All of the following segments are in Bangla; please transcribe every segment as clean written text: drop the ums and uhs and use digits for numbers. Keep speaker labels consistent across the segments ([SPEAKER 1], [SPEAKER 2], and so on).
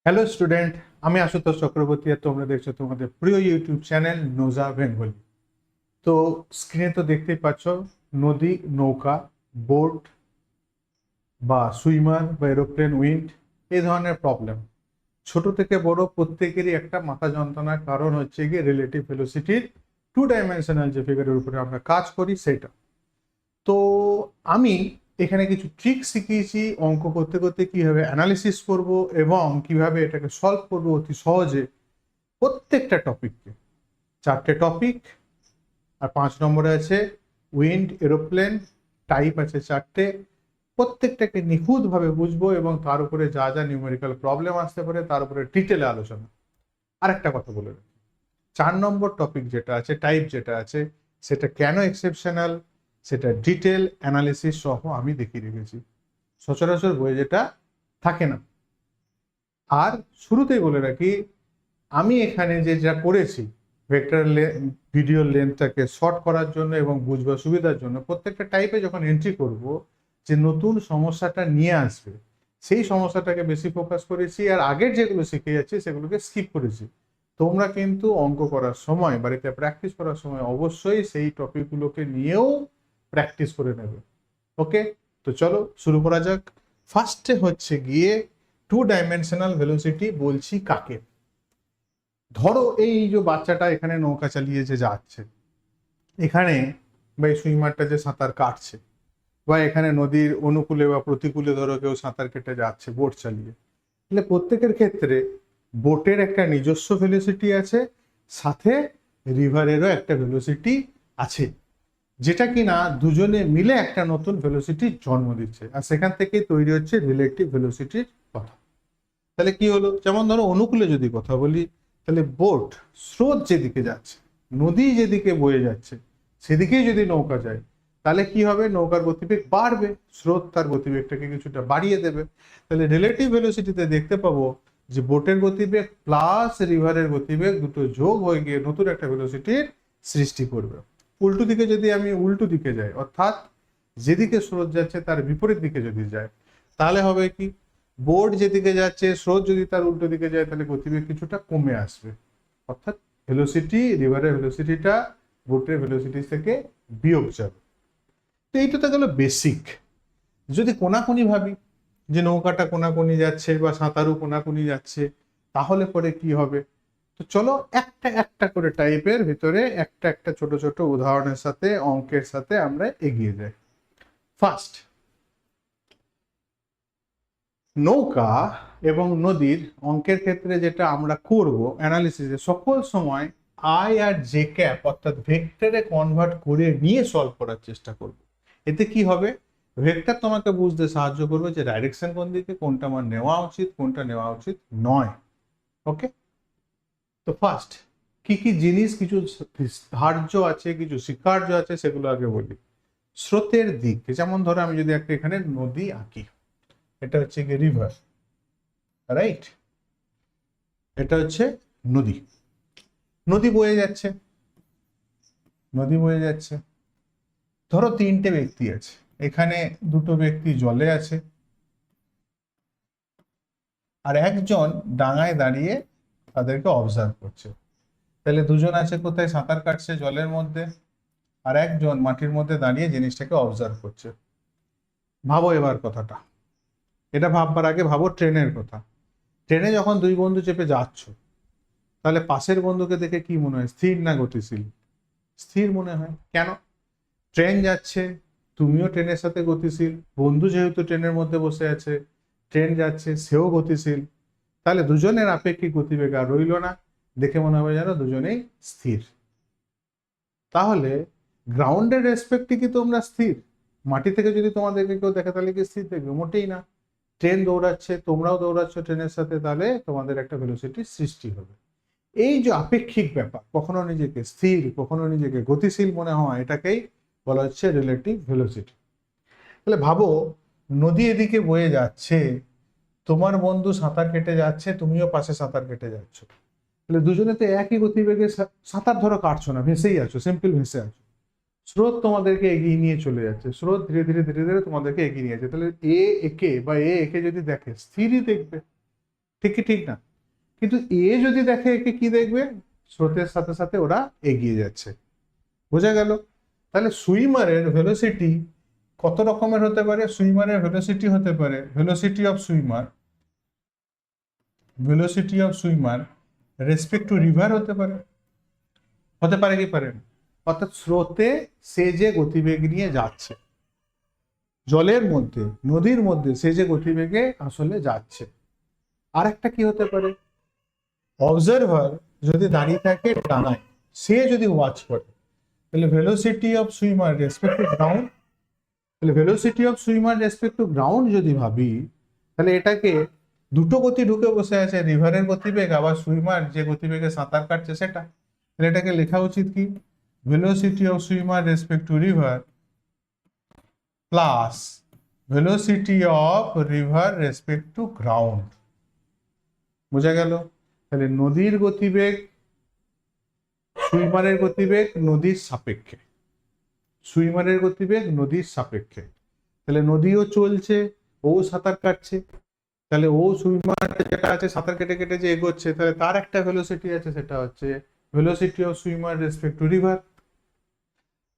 [SPEAKER 1] হ্যালো স্টুডেন্ট, আমি আশুতোষ চক্রবর্তী আর তোমরা দেখছো তোমাদের প্রিয় ইউটিউব চ্যানেল নোজা বেঙ্গলি। তো স্ক্রিনে তো দেখতেই পাচ্ছ নদী, নৌকা, বোট বা সুইমার বা এরোপ্লেন, উইন্ড, এই ধরনের প্রবলেম ছোট থেকে বড় প্রত্যেকেরই একটা মাথা যন্ত্রণার কারণ হচ্ছে গিয়ে রিলেটিভ ভেলোসিটির টু ডাইমেনশনাল যে ফিগারের উপরে আমরা কাজ করি সেটা। তো আমি এখানে কিছু ট্রিক শিখিয়েছি অঙ্ক করতে করতে কিভাবে অ্যানালিসিস করব এবং কিভাবে এটাকে সলভ করব অতি সহজে। প্রত্যেকটা টপিককে চারটে টপিক, আর 5 নম্বরে আছে উইন্ড, এরোপ্লেন, টাইপ আছে চারটে। প্রত্যেকটাকে নিখুঁতভাবে বুঝবো এবং তার উপরে যা যা নিউমেরিক্যাল প্রবলেম আসতে পারে তার উপরে ডিটেলে আলোচনা। আরেকটা কথা বলে রাখি, 4 নম্বর টপিক যেটা আছে, টাইপ যেটা আছে, সেটা কেন এক্সেপশনাল সেটা ডিটেল অ্যানালিসিস সহ আমি দেখিয়ে রেখেছি, সচরাচর বইয়ে যেটা থাকে না। আর শুরুতেই বলে রাখি, আমি এখানে যে যা করেছি ভেক্টর ভিডিও লেন্থটাকে শর্ট করার জন্য এবং বুঝবার সুবিধার জন্য প্রত্যেকটা টাইপে যখন এন্ট্রি করব যে নতুন সমস্যাটা নিয়ে আসবে সেই সমস্যাটাকে বেশি ফোকাস করেছি, আর আগের যেগুলো শিখে যাচ্ছি সেগুলোকে স্কিপ করেছি। তোমরা কিন্তু অঙ্ক করার সময় বাড়িতে প্র্যাকটিস করার সময় অবশ্যই সেই টপিকগুলোকে নিয়েও প্র্যাকটিস করে নেবে। ওকে, তো চলো শুরু করা যাক। ফার্স্টে হচ্ছে গিয়ে টু ডাইমেনশনাল ভেলোসিটি বলছি কাকে। ধরো এই যে বাচ্চাটা এখানে নৌকা চালিয়ে যে যাচ্ছে, এখানে বা এই সুইমারটা যে সাঁতার কাটছে, বা এখানে নদীর অনুকূলে বা প্রতিকূলে ধরো কেউ সাঁতার কেটে যাচ্ছে বোট চালিয়ে, তাহলে প্রত্যেকের ক্ষেত্রে বোটের একটা নিজস্ব ভেলোসিটি আছে, সাথে রিভারেরও একটা ভেলোসিটি আছে, যেটা কিনা দুজনে মিলে একটা নতুন ভেলোসিটির জন্ম দিচ্ছে, আর সেখান থেকে তৈরি হচ্ছে রিলেটিভ ভেলোসিটির কথা। তাহলে কি হলো, যেমন ধরো অনুকূলে যদি কথা বলি, তাহলে বোট স্রোত যেদিকে যাচ্ছে, নদী যেদিকে বয়ে যাচ্ছে সেদিকেই যদি নৌকা যায়, তাহলে কি হবে, নৌকার গতিবেগ বাড়বে, স্রোত তার গতিবেগটাকে কিছুটা বাড়িয়ে দেবে। তাহলে রিলেটিভ ভেলোসিটিতে দেখতে পাবো যে বোটের গতিবেগ প্লাস রিভারের গতিবেগ দুটো যোগ হয়ে গিয়ে নতুন একটা ভেলোসিটির সৃষ্টি করবে। উল্টো দিকে যদি আমি উল্টো দিকে যাই, অর্থাৎ যেদিকে স্রোত যাচ্ছে তার বিপরীত দিকে যদি যায়, তাহলে হবে কি, বোর্ড যেদিকে যাচ্ছে স্রোত যদি তার উল্টো দিকে যায় তাহলে গতিবেগ কিছুটা কমে আসবে, অর্থাৎ ভেলোসিটি, রিভারের ভেলোসিটিটা বোটের ভেলোসিটি থেকে বিয়োগ যাবে। তো এইটা তো গেল বেসিক। যদি কোনাকুনি ভাবি যে নৌকাটা কোনাকুনি যাচ্ছে বা সাঁতারু কোনাকুনি যাচ্ছে, তাহলে পরে কি হবে। তো চলো একটা একটা করে টাইপের ভিতরে একটা একটা ছোট ছোট উদাহরণের সাথে অঙ্কের সাথে আমরা এগিয়ে যাই। ফার্স্ট, নৌকা এবং নদীর অঙ্কের ক্ষেত্রে যেটা আমরা করব অ্যানালিসিসে, সকল সময় আই আর জে ক্যাপ অর্থাৎ ভেক্টরে কনভার্ট করে নিয়ে সলভ করার চেষ্টা করব। এতে কি হবে, ভেক্টর তোমাকে বুঝতে সাহায্য করবে যে ডাইরেকশন কোন দিকে, কোনটা আমার নেওয়া উচিত কোনটা নেওয়া উচিত নয়। ওকে, তো ফার্স্ট কি কি জিনিস, কিছু ধার্য আছে কিছু স্বীকার্য আছে সেগুলো আগে বলি। স্রোতের দিক, যেমন ধরো আমি যদি একটা এখানে নদী আঁকি, এটা হচ্ছে কি রিভার, রাইট, এটা হচ্ছে নদী। নদী বয়ে যাচ্ছে, নদী বয়ে যাচ্ছে, ধরো তিনটে ব্যক্তি আছে, এখানে দুটো ব্যক্তি জলে আছে আর একজন ডাঙায় দাঁড়িয়ে তাদেরকে অবজার্ভ করছে। তাহলে দুজন আছে কোথায়, সাঁতার কাটছে জলের মধ্যে, আর একজন মাটির মধ্যে দাঁড়িয়ে জিনিসটাকে অবজার্ভ করছে। ভাবো এবার কথাটা, এটা ভাববার আগে ভাবো ট্রেনের কথা। ট্রেনে যখন দুই বন্ধু চেপে যাচ্ছ, তাহলে পাশের বন্ধুকে দেখে কি মনে হয়, স্থির না গতিশীল? স্থির মনে হয়। কেন? ট্রেন যাচ্ছে, তুমিও ট্রেনের সাথে গতিশীল, বন্ধু যেহেতু ট্রেনের মধ্যে বসে আছে, ট্রেন যাচ্ছে সেও গতিশীল, তাহলে দুজনের আপেক্ষিক গতিবেগ আর রইল না, দেখে মনে হবে যেন দুজনেই স্থির। তাহলে গ্রাউন্ডের রেসপেক্টে কি তোমরা স্থির? মাটি থেকে যদি তোমাদেরকে কেউ দেখে তাহলে কি স্থির দেখবে? মোটেই না। ট্রেন দৌড়াচ্ছে, তোমরাও দৌড়াচ্ছ ট্রেনের সাথে, তাহলে তোমাদের একটা ভেলোসিটির সৃষ্টি হবে। এই যে আপেক্ষিক ব্যাপার, কখনো নিজেকে স্থির কখনো নিজেকে গতিশীল মনে হয়, এটাকেই বলা হচ্ছে রিলেটিভ ভেলোসিটি। তাহলে ভাবো, নদী এদিকে বয়ে যাচ্ছে, তোমার বন্ধু সাঁতার কেটে যাচ্ছে, তুমিও পাশে সাঁতার কেটে যাচ্ছ, তাহলে দুজনে তো একই গতিবেগে সাঁতার ধরো কাটছো না, ভেসেই আছো, সিম্পল ভেসে আছো। স্রোত তোমাদেরকে এগিয়ে নিয়ে চলে যাচ্ছে, স্রোত ধীরে ধীরে ধীরে ধীরে তোমাদেরকে এগিয়ে নিয়ে যাচ্ছে, তাহলে এ একে বা এ একে যদি দেখে স্থিরই দেখবে, ঠিক কি ঠিক না? কিন্তু এ যদি দেখে একে কি দেখবে, স্রোতের সাথে সাথে ওরা এগিয়ে যাচ্ছে। বোঝা গেল? তাহলে সুইমারের ভেলোসিটি কত রকমের হতে পারে? সুইমারের ভেলোসিটি হতে পারে velocity of swimmer respect to river হতে পারে কি পারে না? অর্থাৎ স্রোতে সে যে গতিবেগ নিয়ে যাচ্ছে, জলের মধ্যে, নদীর মধ্যে সে যে গতিবেগে আসলে যাচ্ছে। আর একটা কি হতে পারে? অবজারভার যদি দাঁড়িয়ে থাকে ডানায়, সে যদি ওয়াচ করে, তাহলে velocity of swimmer respect to ground, তাহলে velocity of swimmer respect to ground যদি ভাবি, তাহলে এটাকে দুটো গতি ঢুকে বসে আছে, রিভারের গতিবেগ আবার সুইমার যে গতিবেগে সাঁতার কাটছে সেটা। তাহলে এটাকে লেখা উচিত কি? Velocity of swimmer respect to river plus velocity of river respect to ground. বোঝা গেল? তাহলে নদীর গতিবেগ, সুইমারের গতিবেগ নদীর সাপেক্ষে, সুইমারের গতিবেগ নদীর সাপেক্ষে। তাহলে নদীও চলছে, ও সাঁতার কাটছে, তাহলে ও সুইমার যেটা আছে সাঁতার কেটে কেটে যে এগোচ্ছে, তাহলে তার একটা ভেলোসিটি আছে, সেটা হচ্ছে velocity of swimmer respect to river.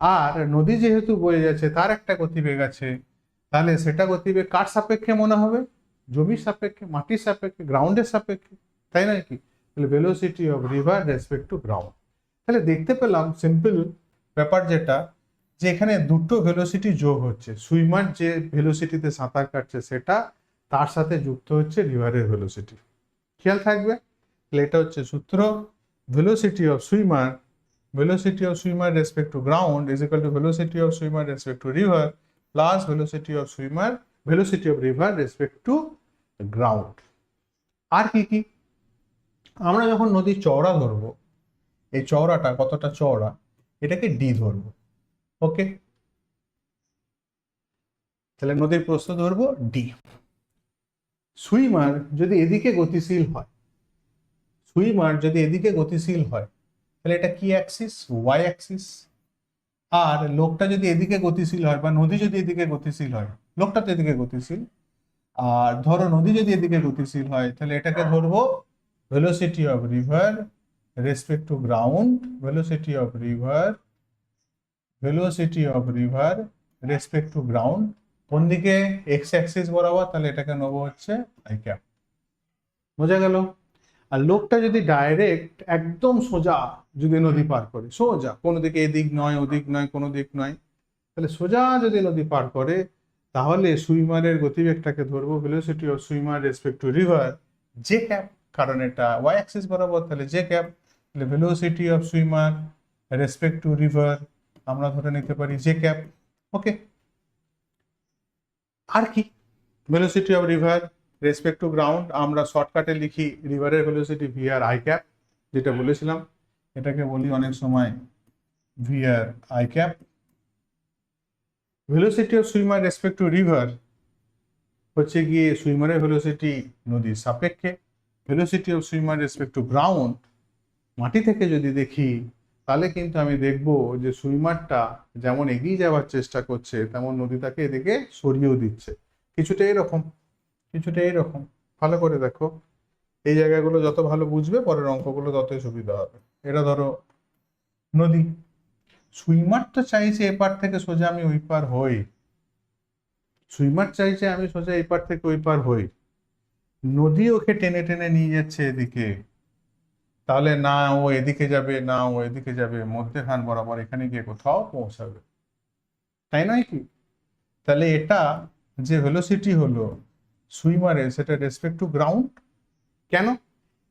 [SPEAKER 1] আর নদী যেহেতু বয়ে যাচ্ছে তার একটা গতিবেগ আছে, তাহলে সেটা গতিবেগ কার সাপেক্ষে মনে হবে? জমির সাপেক্ষে, মাটির সাপেক্ষে, গ্রাউন্ডের সাপেক্ষে, তাই নয় কি? তাহলে velocity of river respect to ground. তাহলে দেখতে পেলাম সিম্পল ব্যাপার যেটা, যে এখানে দুটো ভেলোসিটি যোগ হচ্ছে, সুইমার যে ভেলোসিটিতে সাঁতার কাটছে সেটা, তার সাথে যুক্ত হচ্ছে রিভারের ভেলোসিটি। খেয়াল থাকবে? তাহলে এটা হচ্ছে সূত্র, velocity of swimmer respect to ground is equal to velocity of swimmer respect to river plus velocity of river respect to ground. আর কি কি? আমরা যখন নদীর চওড়া ধরবো, এই চওড়াটা কতটা চওড়া, এটাকে ডি ধরবো। ওকে, তাহলে নদীর প্রস্থ ধরবো ডি। সুইমার যদি এদিকে গতিশীল হয়, তাহলে এটা কি অ্যাক্সিস? Y Axis. আর লোকটা যদি এদিকে গতিশীল হয়, বা নদী যদি এদিকে গতিশীল হয়, লোকটা তো এদিকে গতিশীল, আর ধরো নদী যদি এদিকে গতিশীল হয়, তাহলে এটাকে ধরবো velocity of river respect to ground, velocity of river respect to ground. কোন দিকে? এক্স অ্যাক্সিস বরাবর, তাহলে এটাকে নেবো হচ্ছে আই ক্যাপ। বোঝা গেল? আর লোকটা যদি ডাইরেক্ট একদম সোজা যদি নদী পার করে, সোজা, কোনো দিকে এদিক নয় ওদিক নয় কোনো দিক নয়, তাহলে সোজা যদি নদী পার করে, তাহলে সুইমারের গতিবেগটাকে ধরবো velocity of swimmer respect to river J cap, কারণ এটা ওয়াই অ্যাক্সিস বরাবর, তাহলে জে ক্যাপ। তাহলে velocity of swimmer respect to river আমরা ধরে নিতে পারি জে ক্যাপ। ওকে, আর কি? Velocity of river respect to ground আমরা শর্টকাটে লিখি রিভারের velocity V R I cap, যেটা বলেছিলাম, এটাকে বলি অনেক সময় V R I cap. Velocity of swimmer respect to river হচ্ছে গিয়ে সুইমারের ভেলোসিটি নদীর সাপেক্ষে, velocity of swimmer respect to ground মাটি থেকে যদি দেখি, তাহলে কিন্তু আমি দেখব যে সুইমারটা যেমন এগিয়ে যাওয়ার চেষ্টা করছে, তেমন নদী তাকে এদিকে সরিয়েও দিচ্ছে। কিছুটা এরকম ভালো করে দেখো, এই জায়গাগুলো যত ভালো বুঝবে পরের অঙ্কগুলো ততই সুবিধা হবে। এটা ধরো নদী, সুইমার তো চাইছে এপার থেকে সোজা আমি ওই পার হই, নদী ওকে টেনে টেনে নিয়ে যাচ্ছে এদিকে, তাহলে না ও এদিকে যাবে না ও এদিকে যাবে, মধ্যেখান বরাবর এখানে গিয়ে কোথাও পৌঁছাবে, তাই নয় কি? তাহলে এটা যে ভেলোসিটি হলো সুইমারের, সেটা রেসপেক্ট টু গ্রাউন্ড। কেন?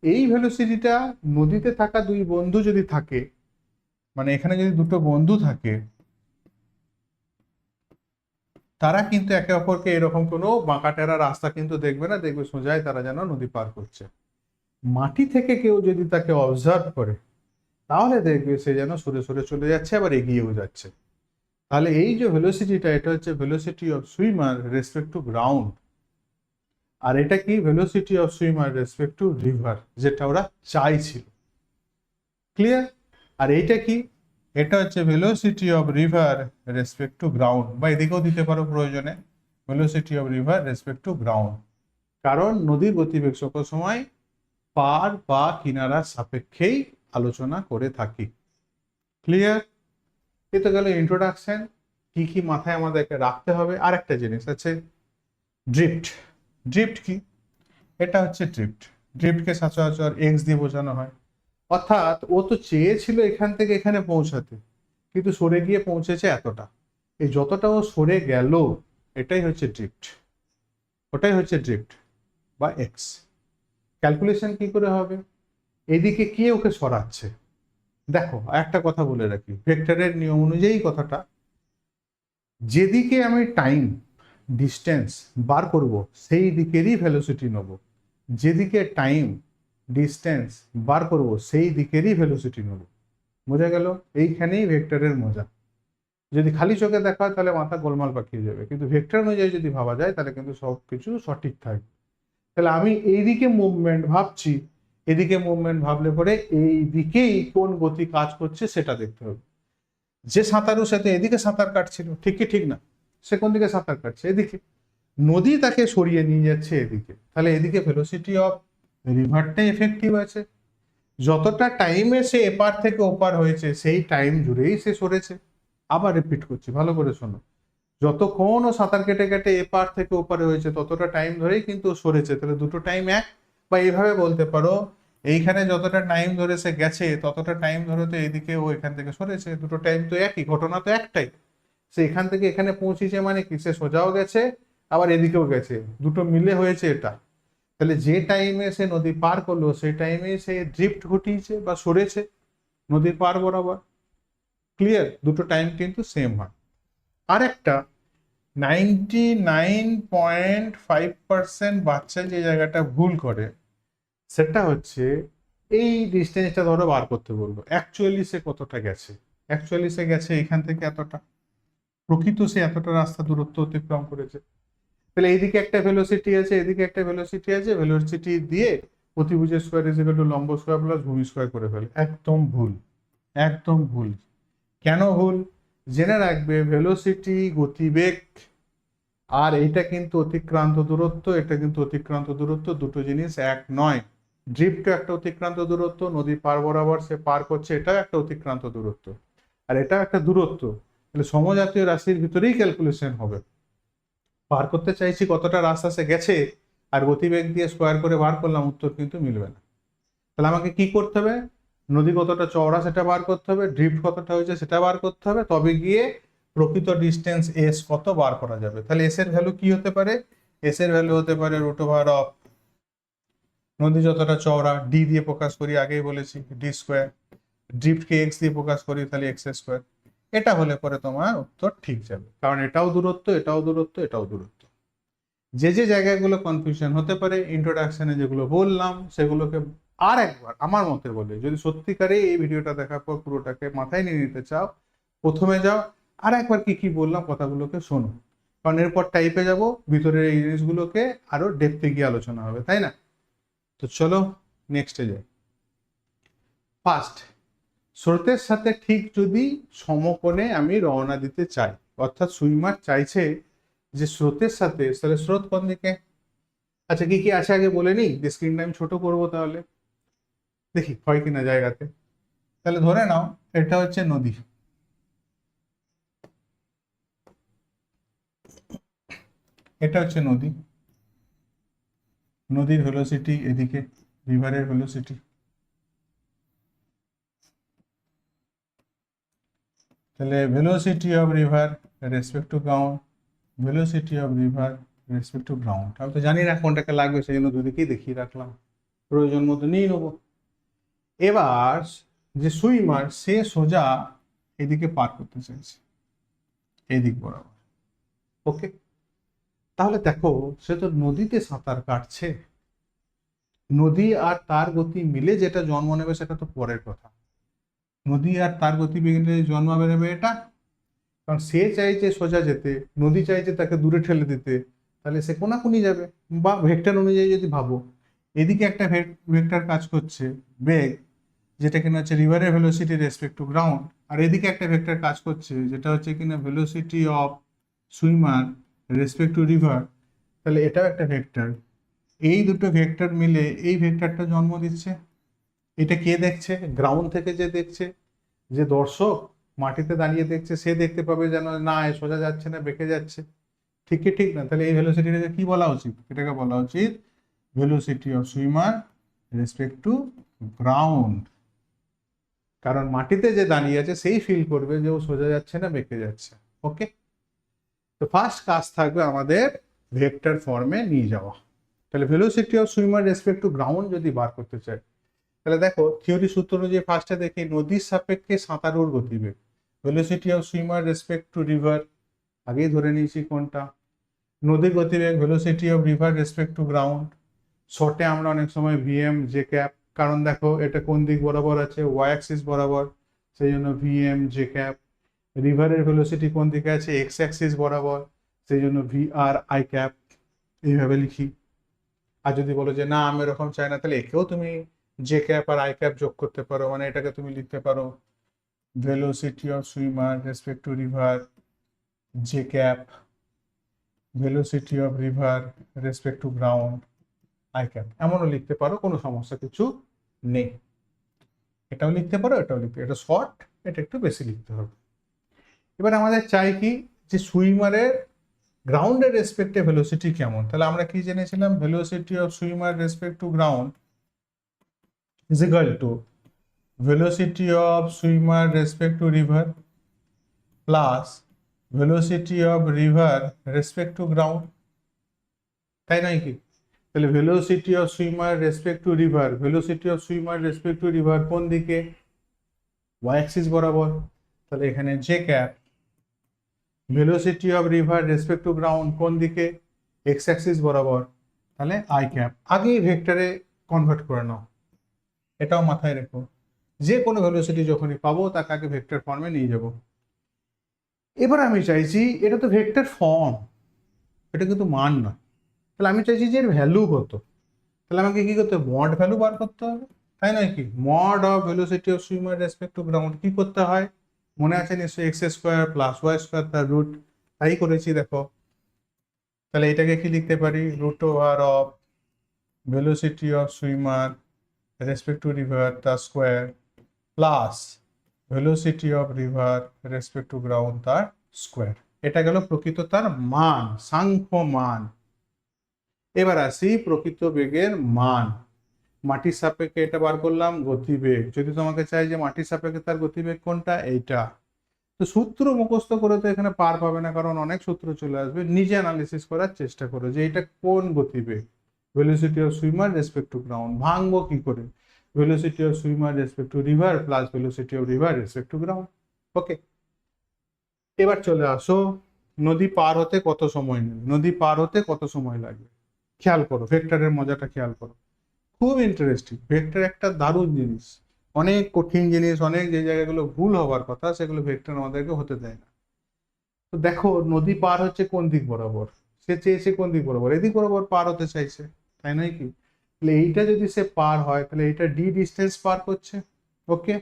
[SPEAKER 1] এই ভেলোসিটিটা নদীতে থাকা দুই বন্ধু যদি থাকে, মানে এখানে যদি দুটো বন্ধু থাকে, তারা কিন্তু একে অপরকে এরকম কোনো বাঁকা টেরা রাস্তা কিন্তু দেখবে না, দেখবে সোজাই তারা যেন নদী পার করছে। মাটি থেকে কেউ যদি তাকে অবজার্ভ করে, তাহলে দেখবে সে যেন সরে সরে চলে যাচ্ছে, আবার এগিয়েও যাচ্ছে। তাহলে এই যে ভেলোসিটিটা, এটা হচ্ছে velocity of swimmer respect to ground, আর এটা কি? Velocity of swimmer respect to river, যেটা ওরা চাইছিল। ক্লিয়ার? আর এইটা কি? এটা হচ্ছে velocity of river respect to ground, বা এদিকেও দিতে পারো প্রয়োজনে, velocity of river respect to ground. কারণ নদীর গতিবেগ সকল সময় পার বা কিনারার সাপেক্ষেই আলোচনা করে থাকি। ক্লিয়ার? এ তো গেল ইন্ট্রোডাকশন। কি কি মাথায় আমাদেরকে রাখতে হবে। আর একটা জিনিস আছে, ড্রিফট। ড্রিফট কি? এটা হচ্ছে ড্রিফট। ড্রিফটকে সচরাচর এক্স দিয়ে বোঝানো হয়। অর্থাৎ ও তো চেয়েছিল এখান থেকে এখানে পৌঁছাতে, কিন্তু সরে গিয়ে পৌঁছেছে এতটা। এই যতটা ও সরে গেল এটাই হচ্ছে ড্রিফট, ওটাই হচ্ছে ড্রিফট বা এক্স। ক্যালকুলেশন কি করে হবে? এদিকে কে ওকে সরাচ্ছে? দেখো একটা কথা বলে রাখি, ভেক্টরের নিয়ম অনুযায়ী কথাটা, যেদিকে আমি টাইম ডিস্টেন্স বার করব সেই দিকেরই ভেলোসিটি নেব। যেদিকে টাইম ডিস্টেন্স বার করব সেই দিকেরই ভেলোসিটি নেব। বোঝা গেল? এইখানেই ভেক্টরের মজা। যদি খালি চোখে দেখা হয় তাহলে মাথা গোলমাল পাকিয়ে যাবে, কিন্তু ভেক্টর অনুযায়ী যদি ভাবা যায় তাহলে কিন্তু সব কিছু সঠিক থাকবে। তাহলে আমি এইদিকে মুভমেন্ট ভাবছি, এদিকে মুভমেন্ট ভাবলে পরে এই দিকেই কোন গতি কাজ করছে সেটা দেখতে হবে। যে সাঁতারু সে তো এদিকে সাঁতার কাটছিল, ঠিক কি ঠিক না? সে কোন দিকে সাঁতার কাটছে? এদিকে। নদী তাকে সরিয়ে নিয়ে যাচ্ছে এদিকে, তাহলে এদিকে ভেলোসিটি অফ রিভারটা এফেক্টিভ আছে। যতটা টাইমে সে এপার থেকে ওপার হয়েছে সেই টাইম জুড়েই সে সরেছে। আবার রিপিট করছি, ভালো করে শোনো। যতক্ষণ ও সাঁতার কেটে কেটে এপার থেকে ওপারে হয়েছে ততটা টাইম ধরেই কিন্তু ও সরেছে। তাহলে দুটো টাইম এক। বা এইভাবে বলতে পারো, এইখানে যতটা টাইম ধরে সে গেছে ততটা টাইম ধরে তো এইদিকে ও এখান থেকে সরেছে। দুটো টাইম তো একই, ঘটনা তো একটাই। সে এখান থেকে এখানে পৌঁছেছে মানে কি, সে সোজাও গেছে আবার এদিকেও গেছে, দুটো মিলে হয়েছে এটা। তাহলে যে টাইমে সে নদী পার করলো সেই টাইমে সে ড্রিফট ঘটিয়েছে বা সরেছে নদীর পার বরাবর। ক্লিয়ার? দুটো টাইম কিন্তু সেম হয়। আর একটা 99.5% বাচ্চা যে জায়গাটা ভুল করে সেটা হচ্ছে, এই ডিস্টেন্সটা ধরো বার করতে বলবো, অ্যাকচুয়ালি সে কতটা গেছে। অ্যাকচুয়ালি সে গেছে এখান থেকে এতটা, প্রকৃত সে এতটা রাস্তা দূরত্ব অতিক্রম করেছে। তাহলে এইদিকে একটা ভেলোসিটি আছে, এদিকে একটা ভেলোসিটি আছে, ভেলোসিটি দিয়ে প্রতিভুজের স্কোয়ার ইজ ইকুয়াল টু লম্ব স্কোয়ার প্লাস ভূমি স্কোয়ার করে ফেলে। একদম ভুল, একদম ভুল। কেন ভুল? জেনে রাখবে, ভেলোসিটি গতিবেগ আর এইটা কিন্তু অতিক্রান্ত দূরত্ব, এটা কিন্তু অতিক্রান্ত দূরত্ব, দুটো জিনিস এক নয়। ড্রিফট একটা অতিক্রান্ত দূরত্ব, নদী পার বরাবর সে পার করছে, এটাও একটা অতিক্রান্ত দূরত্ব, আর এটা একটা দূরত্ব। তাহলে সমজাতীয় রাশির ভিতরেই ক্যালকুলেশন হবে। পার করতে চাইছি কতটা রাস্তা সে গেছে, আর গতিবেগ দিয়ে স্কোয়ার করে বার করলাম, উত্তর কিন্তু মিলবে না। তাহলে আমাকে কি করতে হবে? নদী কতটা চওড়া সেটা বার করতে হবে, ড্রিফট কতটা হয়েছে সেটা বার করতে হবে, তবে গিয়ে প্রকৃত ডিস্টেন্স এস কত বার করা যাবে। তাহলে এস এর ভ্যালু কি হতে পারে? এস এর ভ্যালু হতে পারে রুট ওভার অফ নদী যতটা চওড়া, ডি দিয়ে প্রকাশ করি, আগেই বলেছি ডি স্কোয়ার, ড্রিফটকে এক্স দিয়ে প্রকাশ করি তাহলে এক্স স্কোয়ার। এটা হলে পরে তোমার উত্তর ঠিক যাবে, কারণ এটাও দূরত্ব, এটাও দূরত্ব, এটাও দূরত্ব। যে যে জায়গাগুলো কনফিউশন হতে পারে ইন্ট্রোডাকশনে যেগুলো বললাম সেগুলোকে আর একবার আমার মতে বলে, যদি সত্যিকারে এই ভিডিওটা দেখার পর পুরোটাকে মাথায় নিয়ে নিতে চাও, প্রথমে যাও আর একবার কি কি বললাম কথাগুলোকে শোনো, কারণ এরপর টাইপে যাব, ভিতরের এই জিনিসগুলোকে আরো ডেপথে গিয়ে আলোচনা হবে, তাই না? তো চলো নেক্সটে যাই। ফার্স্ট, স্রোতের সাথে ঠিক যদি সমকোণে আমি রওনা দিতে চাই, অর্থাৎ সুইমার চাইছে যে স্রোতের সাথে, তাহলে স্রোত কোন দিকে? আচ্ছা কি কি আছে আগে বলে নিই, যে স্ক্রিনটা আমি ছোট করবো, তাহলে দেখি হয় কিনা জায়গাতে। তাহলে ধরে নাও এটা হচ্ছে নদী, এটা হচ্ছে নদী, নদীর ভেলোসিটি এদিকে, রিভারের ভেলোসিটি। তাহলে velocity of river respect to ground, velocity of river respect to ground. আমি তো জানি না কোনটাকে লাগবে, সেই জন্য দুদিকেই দেখিয়ে রাখলাম, প্রয়োজন মতো নিয়ে নেবো। এবার যে সুইমার সে সোজা এদিকে পার করতে চাইছে, এদিক বরাবর। ওকে, তাহলে দেখো সে তো নদীতে সাঁতার কাটছে, নদী আর তার গতি মিলে যেটা জন্ম নেবে সেটা তো পরের কথা। নদী আর তার গতি মিলে জন্ম নেবে এটা, কারণ সে চাইছে সোজা যেতে, নদী চাইছে তাকে দূরে ঠেলে দিতে, তাহলে সে কোনাকুনি যাবে। বা ভেক্টর অনুযায়ী যদি ভাবো, এদিকে একটা ভেক্টর কাজ করছে বেগ, যেটা কিনা হচ্ছে রিভারের ভেলোসিটি রেসপেক্ট টু গ্রাউন্ড, আর এদিকে একটা ভেক্টর কাজ করছে যেটা হচ্ছে কিনা velocity of swimmer respect to river, তাহলে এটাও একটা ভেক্টর। এই দুটো ভেক্টর মিলে এই ভেক্টরটা জন্ম দিচ্ছে। এটা কে দেখছে? গ্রাউন্ড থেকে যে দেখছে, যে দর্শক মাটিতে দাঁড়িয়ে দেখছে, সে দেখতে পাবে যেন না এ সোজা যাচ্ছে না বেঁকে যাচ্ছে। ঠিক কি ঠিক না? তাহলে এই ভেলোসিটিটাকে কি বলা উচিত? এটাকে বলা উচিত velocity of swimmer respect to ground. কারণ মাটিতে যে দাঁড়িয়ে আছে সেই ফিল করবে যে ও সোজা যাচ্ছে না বেঁকে যাচ্ছে। ওকে, তো ফার্স্ট কাজ থাকবে আমাদের ভেক্টর ফর্মে নিয়ে যাওয়া। তাহলে velocity of swimmer respect to ground যদি বার করতে চাই, তাহলে দেখো থিওরি সূত্র অনুযায়ী ফার্স্টে দেখি নদীর সাপেক্ষে সাঁতারুর গতিবেগ, velocity of swimmer respect to river, আগেই ধরে নিয়েছি কোনটা, নদীর গতিবেগ velocity of river respect to ground. শর্টে আমরা অনেক সময় ভিএম জে ক্যাপ, কারণ দেখো এটা কোন দিক বরাবর আছে, ওয়াই অ্যাক্সিস বরাবর, সেই জন্য ভিএম জে ক্যাপ। রিভারের ভেলোসিটি কোন দিকে আছে, এক্স অ্যাক্সিস বরাবর, সেই জন্য ভি আর আই ক্যাপ। এইভাবে লিখি। আর যদি বলো যে না আমি এরকম চাই না, তাহলে একেও তুমি জে ক্যাপ আর আই ক্যাপ যোগ করতে পারো, মানে এটাকে তুমি লিখতে পারো velocity of swimmer respect to river J cap, velocity of river respect to ground I cap. এমনও লিখতে পারো, কোনো সমস্যা কিছু নেই। এটাও লিখতে পারো, এটাও লিখতে, এটা শর্ট, এটা একটু বেশি লিখতে হবে। এবার আমাদের চাই কি, যে সুইমারের গ্রাউন্ডের রেসপেক্টে ভেলোসিটি কেমন। তাহলে আমরা কি জেনেছিলাম, velocity of swimmer respect to ground is equal to velocity of swimmer respect to river plus velocity of river respect to ground, তাই নয় কি? তাহলে velocity of swimmer respect to river, velocity of swimmer respect to river কোন দিকে, y axis বরাবর, তাহলে এখানে j cap, velocity of river respect to ground কোন দিকে, x axis বরাবর, তাহলে i cap। আগেই ভেক্টরে কনভার্ট করে নাও, এটাও মাথায় রেখো, যে কোনো ভেলোসিটি যখনই পাবো তাকে আগে ভেক্টর ফর্মে নিয়ে যাব। এবার আমি চাইছি, এটা তো ভেক্টর ফর্ম, এটা কিন্তু মান নয়, তাহলে আমি চাইছি যে এর ভ্যালু কত। তাহলে আমাকে কি করতে হবে, মড ভ্যালু বার করতে হবে, তাই নয় কি? Mod of velocity of swimmer respect to ground কি করতে হয়, মনে আছে নিশ্চয়ই, X square plus Y square তার রুট, তাই করেছি দেখো। তাহলে এটাকে কি লিখতে পারি, root over of velocity of swimmer respect to river তার square plus velocity of river respect to ground তার স্কোয়ার। এটা গেল প্রকৃত তার মান, সাংখ্য মান। এবার আসি প্রকৃত বেগের মান। মাটির সাপেক্ষে এটা বার করলাম গতিবেগ, যদি তোমাকে চাই যে মাটির সাপেক্ষে তার গতিবেগ কোনটা, এইটা। তো সূত্র মুখস্থ করে তো এখানে পার পাবে না, কারণ অনেক সূত্র চলে আসবে, নিজে অ্যানালিসিস করার চেষ্টা করো যে এটা কোন গতিবেগ, velocity of swimmer respect to ground. ভাঙবো কি করে, velocity of swimmer respect to river plus velocity of river respect to ground। ওকে, এবার চলে আসো, নদী পার হতে কত সময় নেবে, নদী পার হতে কত সময় লাগবে। খেয়াল করো ভেক্টরের মজাটা, খেয়াল করো, খুব ইন্টারেস্টিং। ভেক্টর একটা দারুণ জিনিস, অনেক কঠিন জিনিস, অনেক যে জায়গাগুলো ভুল হওয়ার কথা সেগুলো ভেক্টর আমাদেরকে হতে দেয় না। তো দেখো নদী পার হচ্ছে কোন দিক বরাবর, সে চেয়েছে কোন দিক বরাবর, এদিক বরাবর পার হতে চাইছে, তাই নয় কি? তাহলে এইটা যদি সে পার হয়, তাহলে এটা ডি ডিস্টেন্স পার করছে। ওকে,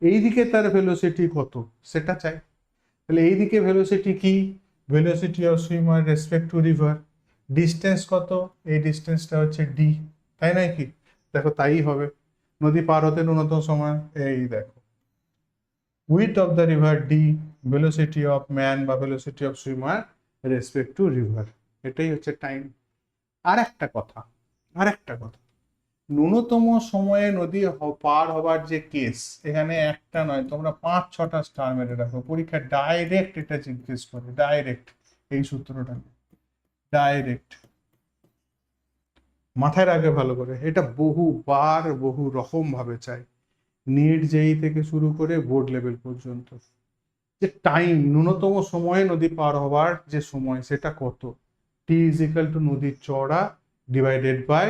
[SPEAKER 1] এইদিকে তার ভেলোসিটি কত সেটা চাই। তাহলে এইদিকে ভেলোসিটি কি, velocity of swimmer respect to river, distance কত, এই ডিস্টেন্সটা হচ্ছে ডি, তাই নয় কি? দেখো তাই হবে, নদী পার হতে ন্যূনতম সময়, এই দেখো width of the river D, velocity of man বা velocity of swimmer respect to river, এটাই হচ্ছে টাইম। আর একটা কথা, আর একটা কথা, ন্যূনতম সময়ে নদী পার হবার যে কেস, এখানে একটা নয়, তোমরা 5-6টা স্টার মেরে রাখো, পরীক্ষা ডাইরেক্ট এটা জিজ্ঞেস করে, ডাইরেক্ট এই সূত্রটা, ডাইরেক্ট মাথায় রাখবে ভালো করে, এটা বহুবার বহু রকম ভাবে চাই, নিট জেই থেকে শুরু করে বোর্ড লেভেল পর্যন্ত, যে টাইম, ন্যূনতম সময়ে নদী পার হবার যে সময় সেটা কত, টি ইজ ইকাল টু নদীর চওড়া divided by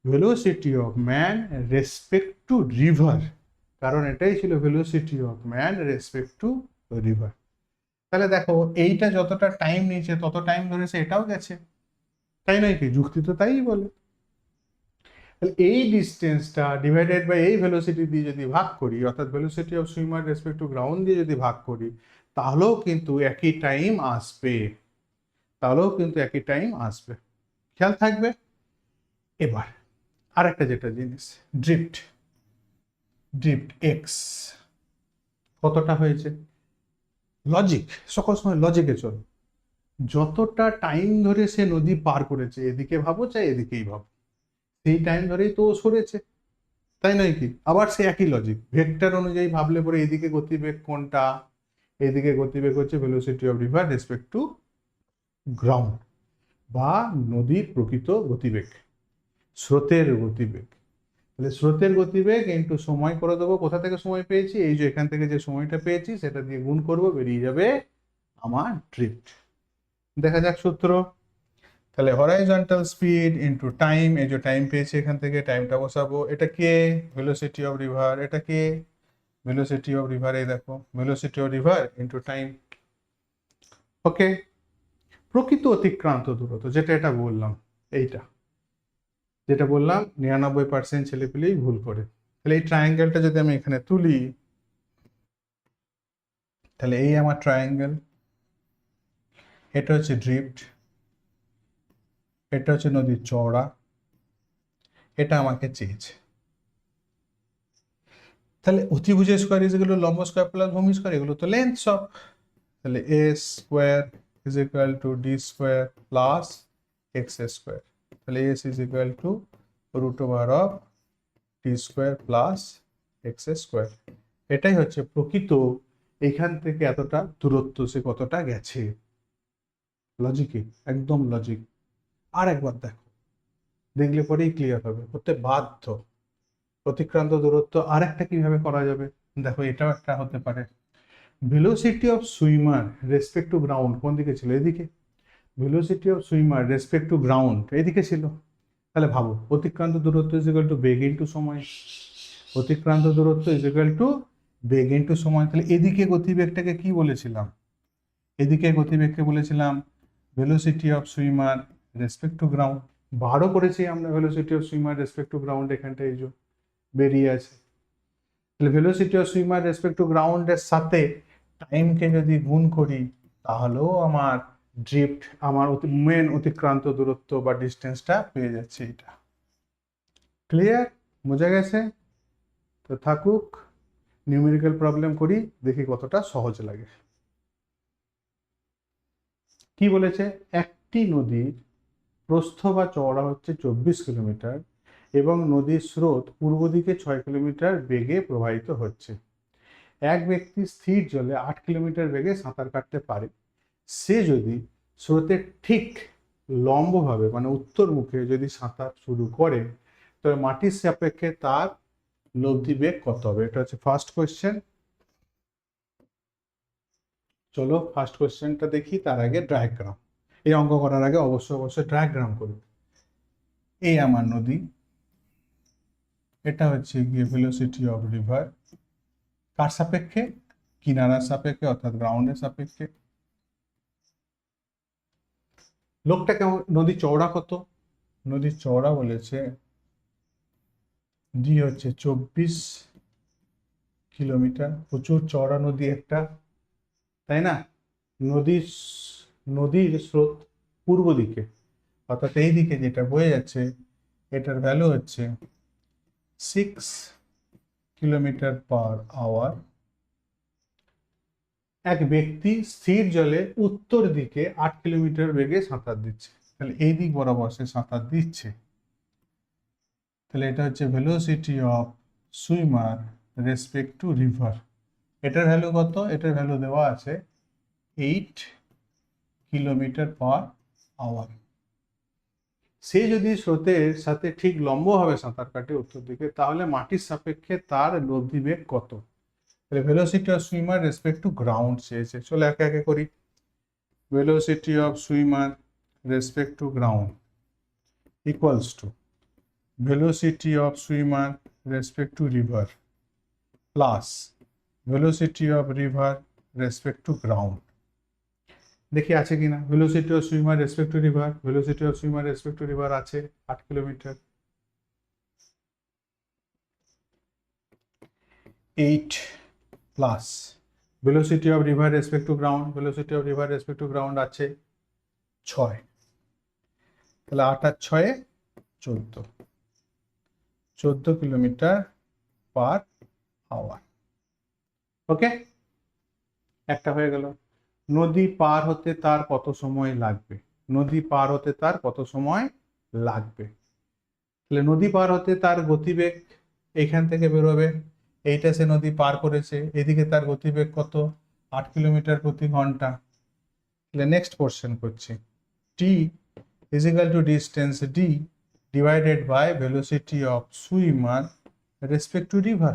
[SPEAKER 1] velocity of man respect to river, কারণ এটাই ছিল velocity of man respect to river. তাহলে দেখো এইটা যতটা টাইম নিয়েছে তত টাইম ধরেছে এটাও গেছে, তাই নয় কি? যুক্তি তো তাই বলে। তাহলে এই ডিস্টেন্সটা ডিভাইডেড বাই এই ভেলোসিটি দিয়ে যদি ভাগ করি, অর্থাৎ velocity of swimmer respect to ground দিয়ে যদি ভাগ করি, তাহলেও কিন্তু একই টাইম আসবে, তাহলেও কিন্তু একই টাইম আসবে, খেয়াল থাকবে। এবার আর একটা যেটা জিনিস, ড্রিফট, ড্রিফট এক্স কতটা হয়েছে, লজিক, সকল সময় লজিকে চলো। যতটা টাইম ধরে সে নদী পার করেছে, এদিকে ভাবো চাই এদিকেই ভাবো, সেই টাইম ধরেই তো ও সরেছে, তাই নয় কি? আবার সে একই লজিক, ভেক্টর অনুযায়ী ভাবলে পরে এদিকে গতিবেগ কোনটা, এদিকে গতিবেগ হচ্ছে velocity of river respect to ground, বা নদীর প্রকৃত গতিবেগ, স্রোতের গতিবেগ। তাহলে স্রোতের গতিবেগ ইন্টু সময় করে দেবো, কোথা থেকে সময় পেয়েছি, এই যে এখান থেকে যে সময়টা পেয়েছি সেটা দিয়ে গুণ করব, বেরিয়ে যাবে আমার ড্রিফট। দেখা যাক সূত্র। তাহলে হরাইজন্টাল স্পিড ইন্টু টাইম, এই যে টাইম পেয়েছি এখান থেকে টাইমটা বসাবো, এটা কে, ভেলোসিটি অফ রিভার, এটা কে, ভেলোসিটি অফ রিভার, এই দেখো velocity of river into time. Okay, প্রকৃত অতিক্রান্ত দূরত্ব যেটা এটা বললাম, এইটা যেটা বললাম 99% ছেলেপিলেই ভুল করে। তাহলে এই ট্রায়াঙ্গেলটা যদি আমি এখানে তুলি, তাহলে এই আমার ট্রায়াঙ্গেল, এটা হচ্ছে ড্রিফট, এটা হচ্ছে নদীর চওড়া, এটা আমাকে চেয়েছে। তাহলে অতিভুজ স্কোয়ার ইজ ইকুয়াল টু লম্ব স্কোয়ার প্লাস ভূমি স্কোয়ার, এগুলো তো লেন্থ সব। তাহলে A square is equal to D square plus X square, তাহলে S is equal to root over of T square plus X square. এটাই হচ্ছে প্রকৃত এখান থেকে এতটা দূরত্ব সে কতটা গেছে, লজিকে একদম লজিক। আর একবার দেখো, দেখলে পরেই ক্লিয়ার হবে, হতে বাধ্য। অতিক্রান্ত দূরত্ব আর একটা কিভাবে করা যাবে, দেখো এটাও একটা হতে পারে, velocity of swimmer respect to ground কোন দিকে ছিল, এদিকে, velocity of swimmer respect to ground এদিকে ছিল। তাহলে ভাবো অতিক্রান্ত দূরত্ব is equal two beg into সময়, অতিক্রান্ত দূরত্ব is equal two beg into সময়। তাহলে এদিকে গতিবেগটাকে কি বলেছিলাম, এদিকে গতিবেগকে বলেছিলাম velocity of swimmer respect to ground. বারও করেছি আমরা velocity of swimmer respect to ground, এখানটা এই যে বেরিয়ে আছে। তাহলে velocity of swimmer respect two গ্রাউন্ডের সাথে টাইমকে যদি গুণ করি, তাহলেও আমার ড্রিফট, আমার মেন অতিক্রান্ত দূরত্ব বা ডিস্টেন্সটা পেয়ে যাচ্ছে। এটা ক্লিয়ার, বোঝা গেছে? তো থাকুক, নিউমেরিক্যাল প্রবলেম করি, দেখি কতটা সহজ লাগে। কি বলেছে, একটি নদীর প্রস্থ বা চওড়া হচ্ছে 24 কিলোমিটার এবং নদীর স্রোত পূর্ব দিকে 6 কিলোমিটার বেগে প্রবাহিত হচ্ছে। এক ব্যক্তি স্থির জলে 8 কিলোমিটার বেগে সাঁতার কাটতে পারে। সে যদি স্রোতের ঠিক লম্বভাবে মানে উত্তর মুখে যদি সাঁতার শুরু করে, তবে মাটির সাপেক্ষে তার লব্ধি বেগ কত হবে? এটা হচ্ছে ফার্স্ট কোয়েশ্চেন। চলো ফার্স্ট কোয়েশ্চেনটা দেখি, তার আগে ডায়াগ্রাম, এই অঙ্ক করার আগে অবশ্যই ডায়াগ্রাম করব। এই আমার নদী, এটা হচ্ছে গিয়ে ভেলোসিটি অফ রিভার, কার সাপেক্ষে, কিনারার সাপেক্ষে অর্থাৎ গ্রাউন্ডের সাপেক্ষে। লোকটা কেমন, নদী চওড়া কত, নদীর চওড়া বলেছে ডি হচ্ছে 24 কিলোমিটার, প্রচুর চওড়া নদী একটা, তাই না? নদীর নদীর স্রোত পূর্ব দিকে অর্থাৎ এই দিকে যেটা বয়ে যাচ্ছে, এটার ভ্যালু হচ্ছে 6 কিলোমিটার পার আওয়ার। এক ব্যক্তি স্থির জলে উত্তর দিকে 8 কিলোমিটার বেগে সাঁতার দিচ্ছে, তাহলে এই দিক বরাবর সে সাঁতার দিচ্ছে। তাহলে এটা হচ্ছে velocity of swimmer respect to river. এটার ভ্যালু কত, এটার ভ্যালু দেওয়া আছে 8 কিলোমিটার পার আওয়ার। সে যদি স্রোতের সাথে ঠিক লম্বভাবে সাঁতার কাটে উত্তর দিকে, তাহলে মাটির সাপেক্ষে তার লব্ধি বেগ কত? তাহলে velocity of swimmer respect to ground চেয়েছে, চলো একে একে করি। Velocity of swimmer respect to ground equals to velocity of swimmer respect to river plus velocity of river respect to ground। দেখি আছে কিনা, velocity of swimmer respect to river, velocity of swimmer respect to river আছে 8 kilometre, 8 plus velocity of river respect to ground, velocity of river respect to ground আছে 6, তাহলে 8 আর 6 14 কিলোমিটার পার আওয়ার। ওকে, একটা হয়ে গেল। নদী পার হতে তার কত সময় লাগবে, নদী পার হতে তার কত সময় লাগবে। তাহলে নদী পার হতে তার গতিবেগ এখান থেকে বেরোবে, এইটা সে নদী পার করেছে, এদিকে তার গতিবেগ কত, 8 কিলোমিটার প্রতি ঘন্টা। তাহলে নেক্সট কোশ্চেন করছি, T is equal to distance D divided by velocity of swimmer respect to river,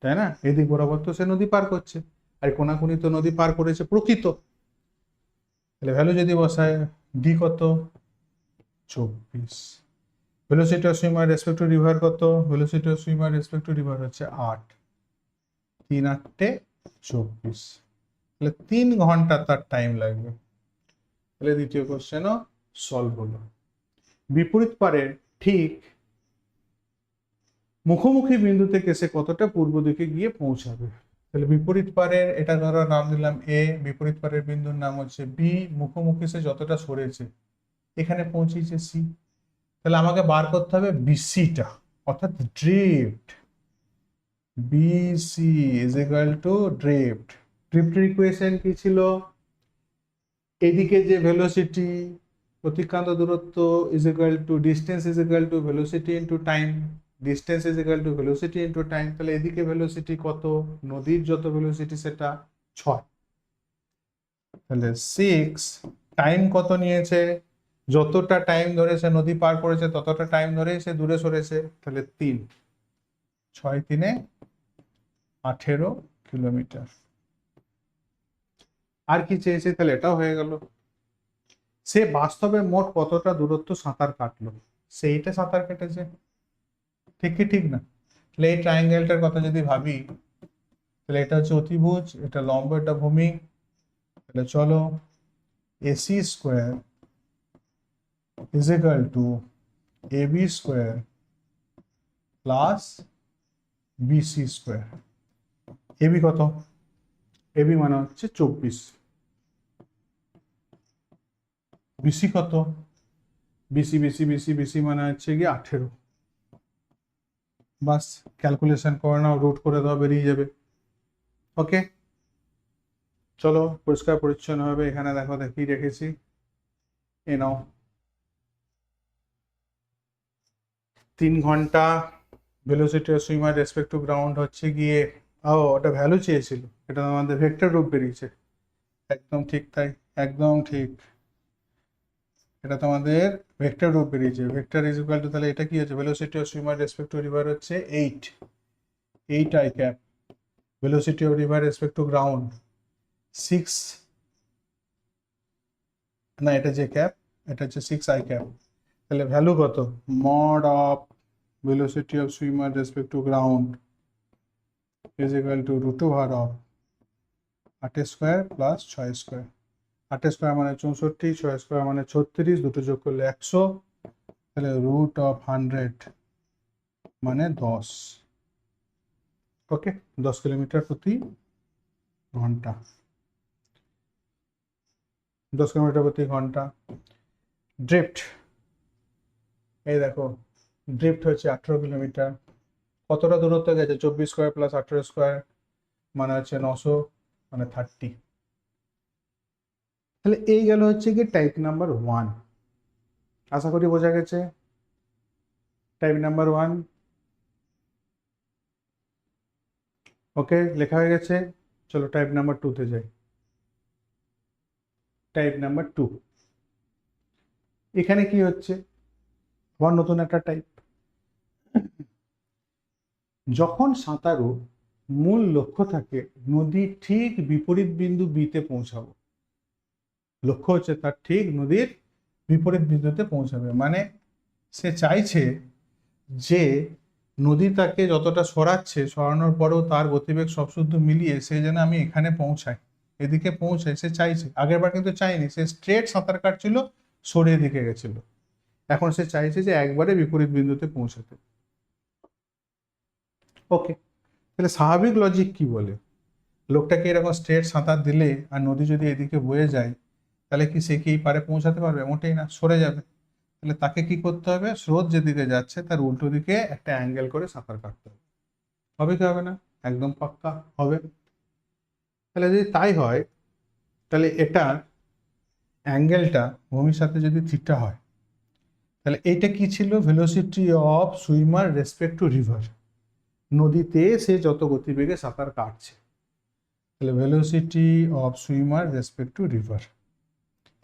[SPEAKER 1] তাই না? এদিক বরাবর তো সে নদী পার করছে, আর কোনাকুনি তো নদী পার করেছে প্রকৃত। তাহলে ভ্যালু যদি বসায়, ডি কত, 24। Velocity of swimmer respect to river কত, velocity of swimmer respect to river হচ্ছে 8, 3 8 24। তাহলে 3 ঘন্টা তার টাইম লাগবে। তাহলে দ্বিতীয় কোশ্চেনও সলভ হলো। বিপরীত পারের ঠিক মুখোমুখি বিন্দু থেকে সে কতটা পূর্ব দিকে গিয়ে পৌঁছাবে। তাহলে বিপরীত পারের, এটা ধরো নাম দিলাম এ, বিপরীত পারের বিন্দুর নাম হচ্ছে বি, মুখোমুখি সে যতটা সরেছে এখানে পৌঁছেছে সি। তাহলে আমাকে বার করতে হবে বিসিটা, অর্থাৎ drift. BC is equal to drift. ড্রিফটের ইকুয়েশন কি ছিল, এদিকে যে ভেলোসিটি অতিক্রান্ত দূরত্ব is equal to distance is equal to velocity into time, distance is equal to velocity into time. তাহলে এদিকে ভেলোসিটি কত, নদীর যত ভেলোসিটি সেটা 6, তাহলে 6, টাইম কত নিয়েছে, যতটা টাইম ধরে সে নদী পার করেছে ততটা টাইম ধরে সে দূরে সরেছে, তাহলে 3, 6 3 18 কিলোমিটার। আর কি চেয়েছে, তাহলে এটাও হয়ে গেল। সে বাস্তবে মোট কতটা দূরত্ব সাঁতার কাটলো, সেইটা সাঁতার কেটেছে, ঠিক কি ঠিক না? তাহলে এই ট্রায়াঙ্গেলটার কথা যদি ভাবি, তাহলে এটা হচ্ছে অতিভুজ, এটা লম্ব, এটা ভূমি। তাহলে চলো, AC square is equal to AB square plus BC square. AB কত, এবি মানে হচ্ছে 24, বিসি কত, বিসি বিসি বিসি বিসি মানে হচ্ছে গিয়ে 18। বাস ক্যালকুলেশন করে নাও, রুট করে দাও, বেরিয়ে যাবে। ওকে, চলো পরিষ্কার পরিচ্ছন্ন হবে। এখানে দেখো কি রেখেছি, এ নাও 3 ঘন্টা velocity of swimmer respect to ground হচ্ছে গিয়ে, ওটা ভ্যালু চেয়েছিল, এটা আমাদের ভেক্টর রূপ বেরিয়েছে, একদম ঠিক তাই, একদম ঠিক, এটা তোমাদের ভেক্টর রূপ বেরিয়েছে। ভেক্টর ইজ ইকুয়াল টু, তাহলে এটা কি হচ্ছে, velocity of swimmer respect to river হচ্ছে 8 I cap, velocity of river respect to ground 6, না এটা যে ক্যাপ, এটা হচ্ছে 6 আই ক্যাপ। তাহলে ভ্যালু কত, mod of velocity of swimmer respect to ground is equal to root over of 8 square plus 6 square. 8 square মানে 64, 6 স্কয়ার মানে 36, দুটো যোগ করলে 100, তাহলে রুট অফ 100 মানে 10। ওকে, 10 কিলোমিটার প্রতি ঘন্টা, 10 কিলোমিটার প্রতি ঘন্টা। ড্রিফট, এই দেখো ড্রিফট হচ্ছে 18 কিলোমিটার। কতটা দূরত্ব গেছে, 24 স্কয়ার প্লাস 18 স্কয়ার মানে হচ্ছে 900, মানে 30। তাহলে এই গেল হচ্ছে কি টাইপ নাম্বার 1। আশা করি বোঝা গেছে টাইপ নাম্বার 1। ওকে, লেখা হয়ে গেছে। চলো টাইপ নাম্বার 2 তে যাই। টাইপ নাম্বার 2, এখানে কি হচ্ছে, আবার নতুন একটা টাইপ। যখন সাঁতারু মূল লক্ষ্য থাকে নদীর ঠিক বিপরীত বিন্দু বিতে পৌঁছাবো, লক্ষ্য হচ্ছে তার ঠিক নদীর বিপরীত বিন্দুতে পৌঁছাবে, মানে সে চাইছে যে নদী তাকে যতটা সরাচ্ছে, সরানোর পরেও তার গতিবেগ সব শুদ্ধ মিলিয়ে সে যেন আমি এখানে পৌঁছাই, এদিকে পৌঁছাই, সে চাইছে। আগেরবার কিন্তু চাইনি, সে স্ট্রেট সাঁতার কাটছিল, সরে দিকে গেছিল। এখন সে চাইছে যে একবারে বিপরীত বিন্দুতে পৌঁছাতে। ওকে, তাহলে স্বাভাবিক লজিক কি বলে, লোকটাকে এরকম স্ট্রেট সাঁতার দিলে আর নদী যদি এদিকে বয়ে যায়, তাহলে কি সে কি পারে পৌঁছাতে পারবে? মোটেই না, সরে যাবে। তাহলে তাকে কি করতে হবে, স্রোত যেদিকে যাচ্ছে তার উল্টো দিকে একটা অ্যাঙ্গেল করে সাঁতার কাটতে হবে। হবে কি হবে না? একদম পাক্কা হবে। তাহলে যদি তাই হয়, তাহলে এটার অ্যাঙ্গেলটা ভূমির সাথে যদি থিটা হয়, তাহলে এইটা কি ছিল, velocity of swimmer respect to river. নদীতে সে যত গতিবেগে সাঁতার কাটছে, তাহলে velocity of swimmer respect to river.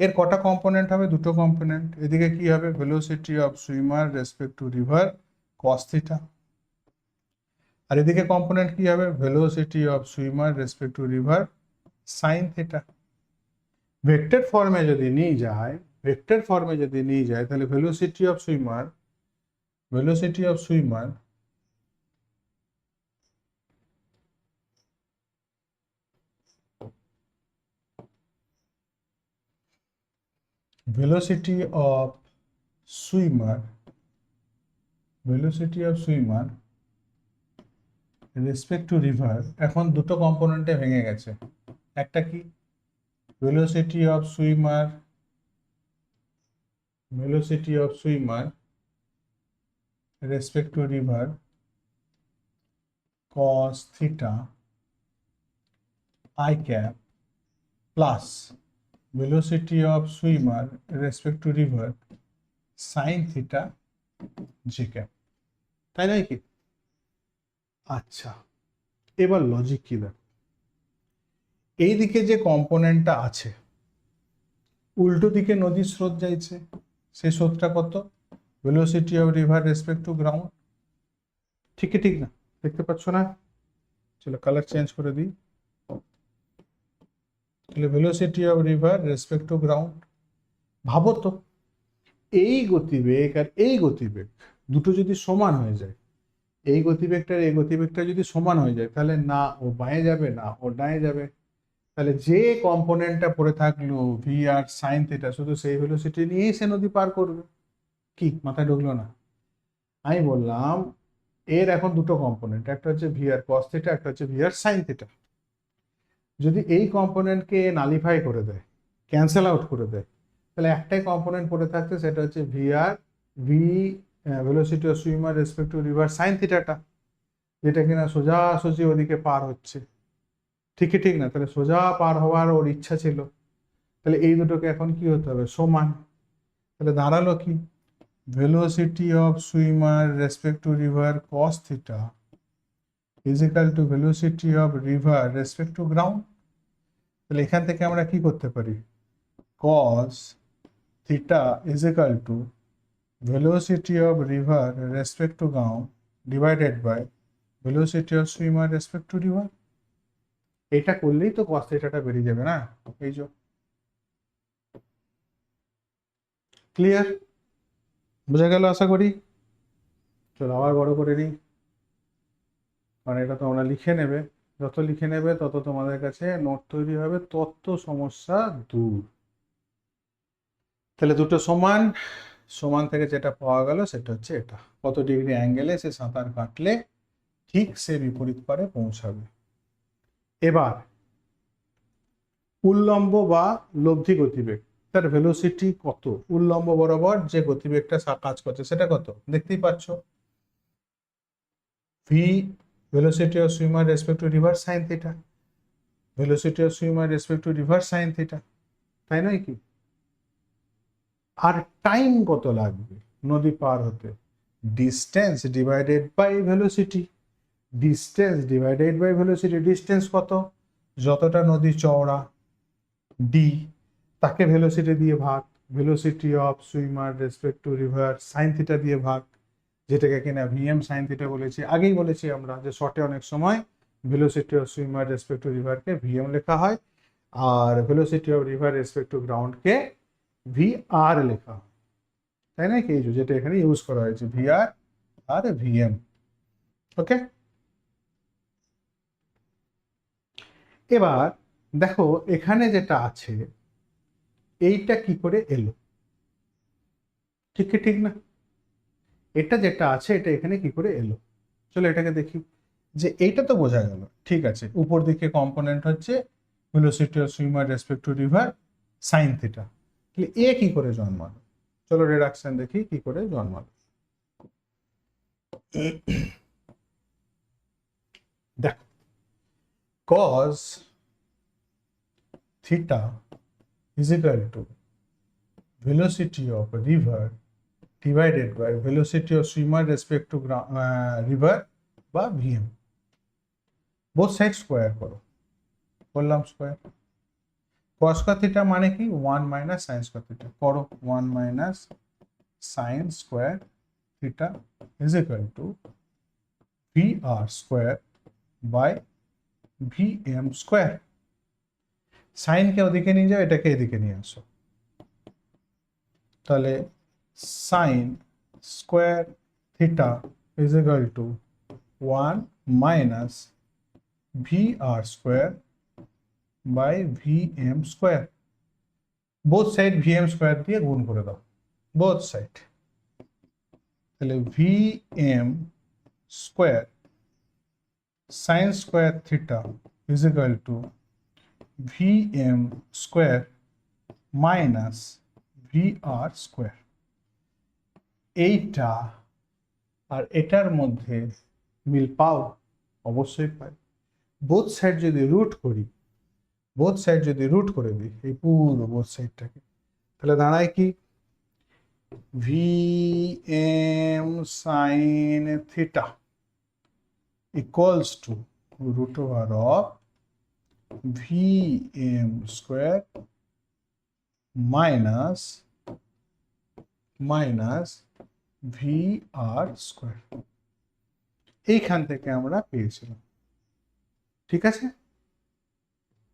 [SPEAKER 1] এর কটা কম্পোনেন্ট হবে? দুটো কম্পোনেন্ট। এদিকে কি হবে, velocity of swimmer respect to river cos theta, আর এদিকে কম্পোনেন্ট কি হবে, velocity of swimmer respect to river sine theta. Vector ফর্মে যদি নিয়ে যায়, তাহলে velocity of swimmer velocity of swimmer velocity of swimmer respect to river এখন দুটো কম্পোনেন্টে ভেঙে গেছে। একটা কি, velocity of swimmer respect to river cos theta I cap plus velocity of swimmer respect to river sin theta j cap, তাই নয় কি? আচ্ছা, এবার লজিক কি দেখ, এই দিকে যে কম্পোনেন্টটা আছে, উল্টো দিকে নদীর স্রোত যাইছে, সেই স্রোতটা কত, velocity of river respect to ground. ঠিক কি ঠিক না? দেখতে পাচ্ছ না? চলো কালার চেঞ্জ করে দিই। তাহলে velocity of river respect to ground. ভাবো তো, এই গতিবেগ আর এই গতিবেগ দুটো যদি সমান হয়ে যায়, এই গতিবেগটা যদি সমান হয়ে যায়, তাহলে না ও বাঁয়ে যাবে না ও ডায়ে যাবে। তাহলে যে কম্পোনেন্টটা পড়ে থাকলো ভি আর সাইন থিটা, শুধু সেই ভেলোসিটি নিয়েই সে নদী পার করবে। কি মাথায় ঢুকলো না? আমি বললাম এর এখন দুটো কম্পোনেন্ট, একটা হচ্ছে ভি আর কস থিটা, একটা হচ্ছে ভি আর সাইন থিটা। যদি এই কম্পোনেন্টকে নালিফাই করে দেয়, ক্যান্সেল আউট করে দেয়, তাহলে একটাই কম্পোনেন্ট পড়ে থাকছে, সেটা হচ্ছে V R V velocity of swimmer respect to river sine থিটাটা, যেটা কিনা সোজাসুজি ওদিকে পার হচ্ছে। ঠিকই ঠিক না? তাহলে সোজা পার হওয়ার ওর ইচ্ছা ছিল, তাহলে এই দুটোকে এখন কি হতে হবে, সমান। তাহলে দাঁড়ালো কি, velocity of swimmer respect to river cos theta is equal to velocity of river respect to ground। তাহলে এখান থেকে আমরা কি করতে পারি, cos theta is equal to velocity of river respect to ground divided by velocity of swimmer respect to river। এটা করলেই তো cos theta টা বেরিয়ে যাবে না? এই যে ক্লিয়ার, বোঝা গেল আশা করি। চলো আবার বড় করে নিই, কারণ এটা তোমরা লিখে নেবে, যত লিখে নেবে তত তোমাদের কাছে নোট তৈরি হবে, তত সমস্যা দূর। তাহলে দুটো সমান, সমান থেকে যেটা পাওয়া গেল সেটা হচ্ছে এটা, কত ডিগ্রি অ্যাঙ্গেলে সে সাঁতার কাটলে ঠিক সে বিপরীত পারে পৌঁছাবে। এবার উল্লম্ব বা লব্ধি গতিবেগ, তার ভেলোসিটি কত, উল্লম্ব বরাবর যে গতিবেগটা কাজ করছে সেটা কত, দেখতেই পাচ্ছ, V velocity of swimmer respect to river sin theta, velocity of swimmer respect to river sin theta, তাই নয় কি? আর টাইম কত লাগবে নদী পার হতে, distance divided by velocity, distance কত, যতটা নদী চওড়া ডি, তাকে ভেলোসিটি দিয়ে ভাগ, velocity of swimmer respect to river sine theta দিয়ে ভাগ, যেটাকে কিনা ভিএম সাইন থিটা বলেছি। আগেই বলেছি আমরা যে শর্টে অনেক সময় velocity of swimmer respect to রিভারকে ভিএম লেখা হয়, আর velocity of river respect to গ্রাউন্ডকে ভি আর লেখা হয়, তাই না? কি যেটা এখানে ইউজ করা হয়েছে ভি আর ভিএম। ওকে, এবার দেখো এখানে যেটা আছে এইটা কি করে এলো, ঠিক কি ঠিক না? এটা যেটা আছে এটা এখানে কি করে এলো, চলো এটাকে দেখি। যে এইটা তো বোঝা গেল, ঠিক আছে, উপর দিকে কম্পোনেন্ট হচ্ছে velocity of swimmer respect to river sine theta, তাহলে এ কি করে জন্মালো? চলো রিডাকশন দেখি কি করে জন্মালো। দেখো, cos theta is equal to velocity of a river divided by velocity of swimmer respect to river বা vm, both সাইড স্কোয়ার করো, করলাম স্কোয়ার। cos স্কোয়ার থিটা মানে কি 1 মাইনাস সাইন স্কোয়ার থিটা, করো 1 minus sine square theta is equal to vr square by vm square. সাইনকে ওদিকে নিয়ে যাও, এটাকে এদিকে নিয়ে আসো, তাহলে sine square theta is equal to 1 minus vr square by vm square. Both side vm square দিয়ে গুণ করে দাও, বোথ সাইড। তাহলে vm square sine square theta is equal to vm square minus vr square. এইটা আর এটার মধ্যে মিল পাও? অবশ্যই পাই। বোথ সাইড যদি রুট করি, বোথ সাইড যদি রুট করে দিই এই পুরো বোথ সাইডটাকে, তাহলে দাঁড়ায় কি vm sin theta equals to root over of vm square minus vr square। এইখান থেকে আমরা পেয়েছিলাম, ঠিক আছে?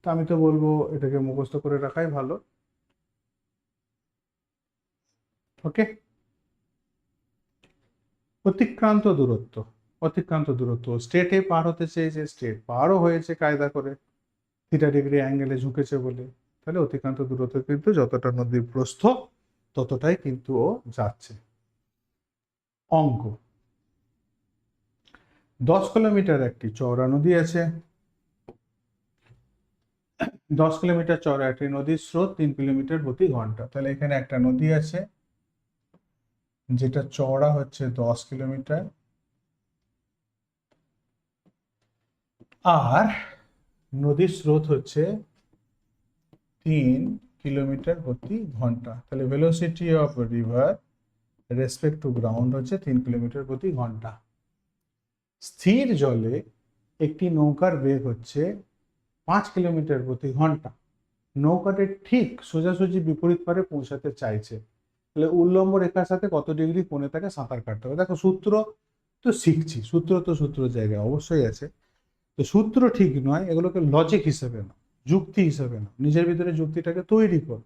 [SPEAKER 1] তো আমি তো বলবো এটাকে মুখস্থ করে রাখাই ভালো। ওকে, অতিক্রান্ত দূরত্ব, অতিক্রান্ত দূরত্ব স্ট্রেটে পার হতে চেয়েছে, স্ট্রেট পারও হয়েছে কায়দা করে, থিটা ডিগ্রি অ্যাঙ্গেলে ঝুঁকেছে বলে, তাহলে অতিক্রান্ত দূরত্ব কিন্তু যতটা নদীর প্রস্থ ততটাই কিন্তু ও যাচ্ছে। অঙ্ক, 10 কিলোমিটার একটি চওড়া নদী আছে, 10 কিলোমিটার চওড়া একটি নদীর স্রোত 3 কিলোমিটার প্রতি ঘন্টা। তাহলে এখানে একটা নদী আছে যেটা চওড়া হচ্ছে 10 কিলোমিটার আর নদীর স্রোত হচ্ছে 3 কিলোমিটার প্রতি ঘন্টা। তাহলে velocity of river respect to ground হচ্ছে 3 কিলোমিটার প্রতি ঘন্টা। স্থির জলে একটি নৌকার বেগ হচ্ছে 5 কিলোমিটার প্রতি ঘন্টা। নৌকাটি ঠিক সোজাসুজি বিপরীত পারে পৌঁছাতে চাইছে, তাহলে উল্লম্ব রেখার সাথে কত ডিগ্রি কোণে তাকে সাঁতার কাটতে হবে। দেখো সূত্র তো শিখছি, সূত্র জায়গায় অবশ্যই আছে, তো সূত্র ঠিক নয়, এগুলোকে লজিক হিসেবে না, যুক্তি হিসেবে না, নিজের ভিতরে যুক্তিটাকে তৈরি কর।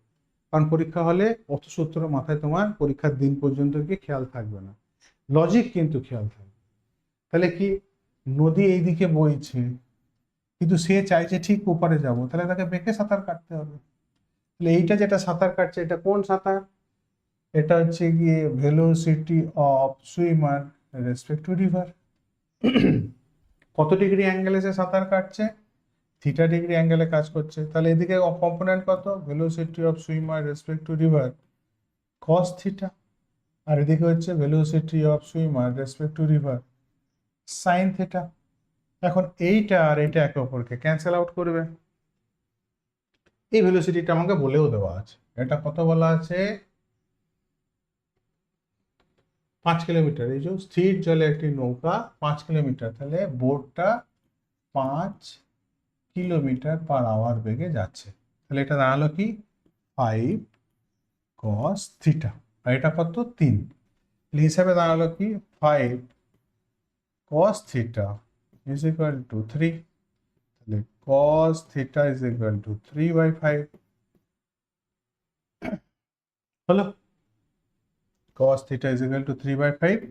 [SPEAKER 1] কারণ পরীক্ষা হলে অত সূত্র মাথায় তোমার পরীক্ষার দিন পর্যন্ত কি খেয়াল থাকবে না, লজিক কিন্তু খেয়াল থাকবে। তাহলে কি নদী এইদিকে বইছে কিন্তু সে চাইছে ঠিক ওপারে যাব, তাহলে তাকে বেঁকে সাঁতার কাটতে হবে। তাহলে এইটা যেটা সাঁতার কাটছে এটা কোন সাঁতার? এটা হচ্ছে গিয়ে velocity of swimmer respect to river. কত ডিগ্রি অ্যাঙ্গেলে সে সাঁতার কাটছে? থিটা ডিগ্রি অ্যাঙ্গেলে কাজ করছে। তাহলে এদিকে কম্পোনেন্ট কত? Velocity of swimmer respect to river cos theta, আর এদিকে হচ্ছে velocity of swimmer respect to river sine theta. এখন এইটা আর এটা একে অপরকে ক্যান্সেল আউট করবে। এই ভেলোসিটিটা আমাকে বলেও দেওয়া আছে, এটা কত বলা আছে? 5 কিলোমিটার। এই যে স্থির জলে একটি নৌকা 5 কিলোমিটার, তাহলে বোটটা 5 কিলোমিটার পার আওয়ার বেগে যাচ্ছে। তাহলে এটা দাঁড়ালো কি 5 cos থিটা, আর এটা কত 3, হিসাবে দাঁড়ালো কি 5 cos theta is equal two 3। তাহলে cos theta is equal to 3/5 হলো। cos theta is equal to 3/5,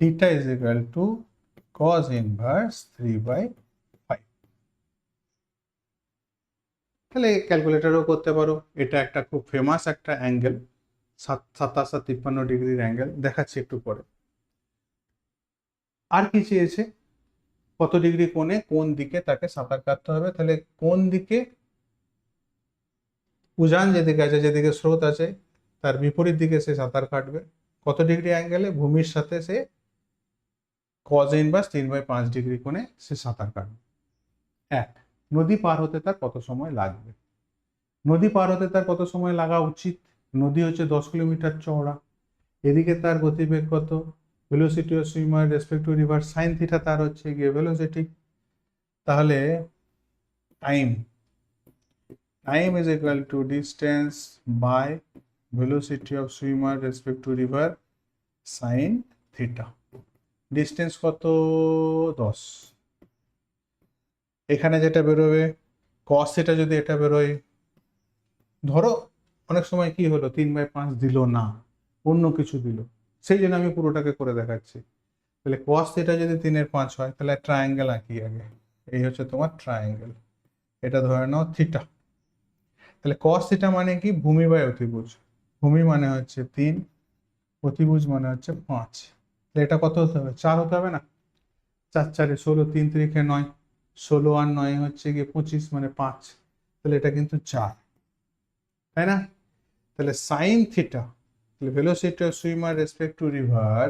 [SPEAKER 1] theta is equal to cos inverse 3/5। তাহলে ক্যালকুলেটরও করতে পারো, এটা একটা খুব ফেমাস একটা অ্যাঙ্গেল, 57-53 ডিগ্রির অ্যাঙ্গেল, দেখাচ্ছি একটু পরে। আর কি চেয়েছে? কত ডিগ্রি কোণে কোন দিকে তাকে সাঁতার কাটতে হবে। তাহলে কোন দিকে? উজান যেদিকে আছে, যেদিকে স্রোত আছে, তার বিপরীত দিকে সে সাঁতার কাটবে কত ডিগ্রি অ্যাঙ্গেলে, ভূমির সাথে সে কজ ইনভার্স 3/5 ডিগ্রি কোণে সে সাঁতার কাটবে। এক, নদী পার হতে তার কত সময় লাগবে? নদী পার হতে তার কত সময় লাগা উচিত? নদী হচ্ছে 10 কিলোমিটার চওড়া, এদিকে তার গতিবেগ কত, velocity of swimmer respect to river sine theta তার হচ্ছে গিয়ে ভেলোসিটি। তাহলে time is equal to distance by velocity of swimmer respect to river sine theta. Distance কত? 10। এখানে যেটা বেরোবে কস থিটা, যদি এটা বেরোয়, ধরো অনেক সময় কি হলো 3/5 দিল না, অন্য কিছু দিল, সেই জন্য আমি পুরোটাকে করে দেখাচ্ছি। তাহলে কস থিটা যদি 3/5 হয়, তাহলে ট্রায়াঙ্গেল আঁকি আগে। এই হচ্ছে তোমার ট্রায়াঙ্গেল, এটা ধরে নাও থিটা। তাহলে কস থিটা মানে কি? ভূমি বাই অতিভুজ। ভূমি মানে হচ্ছে 3, অতিভুজ মানে হচ্ছে 5। তাহলে এটা কত হতে হবে? 4 হতে হবে না? 4 4 16, 3 3 9, 16 আর 9 হচ্ছে গিয়ে 25, মানে 5। তাহলে এটা কিন্তু 4, তাই না? তাহলে সাইন থিটা, তাহলে velocity of swimmer respect to river,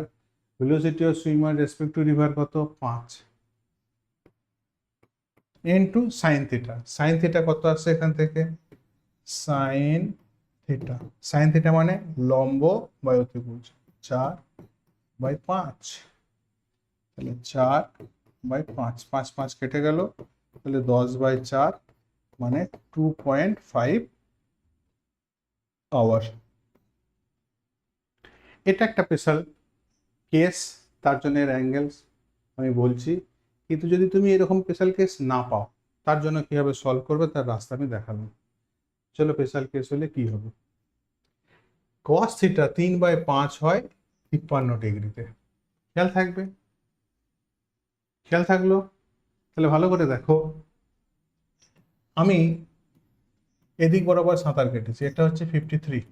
[SPEAKER 1] velocity of swimmer respect to river কত? 5 into sine theta. Sine theta কত আসছে এখান থেকে? সাইন থিটা, সাইন থিটা মানে লম্ব বাই অতিভুজ, 4/5। তাহলে 4/5, 5 5 কেটে গেল, তাহলে 10/4 মানে 2.5 আওয়ার। এটা একটা স্পেশাল কেস, তার জন্য এর অ্যাঙ্গেলস আমি বলছি। কিন্তু যদি তুমি এরকম স্পেশাল কেস না পাও, তার জন্য কিভাবে সলভ করবে তার রাস্তা আমি দেখালাম। চলো স্পেশাল কেস হলে কি হবে। কস থিটা 3/5 হয় 53 ডিগ্রিতে, খেয়াল থাকবে, খেয়াল থাকলো। তাহলে ভালো করে দেখো, আমি এদিক বরাবর সাঁতার কেটেছি, এটা হচ্ছে 53।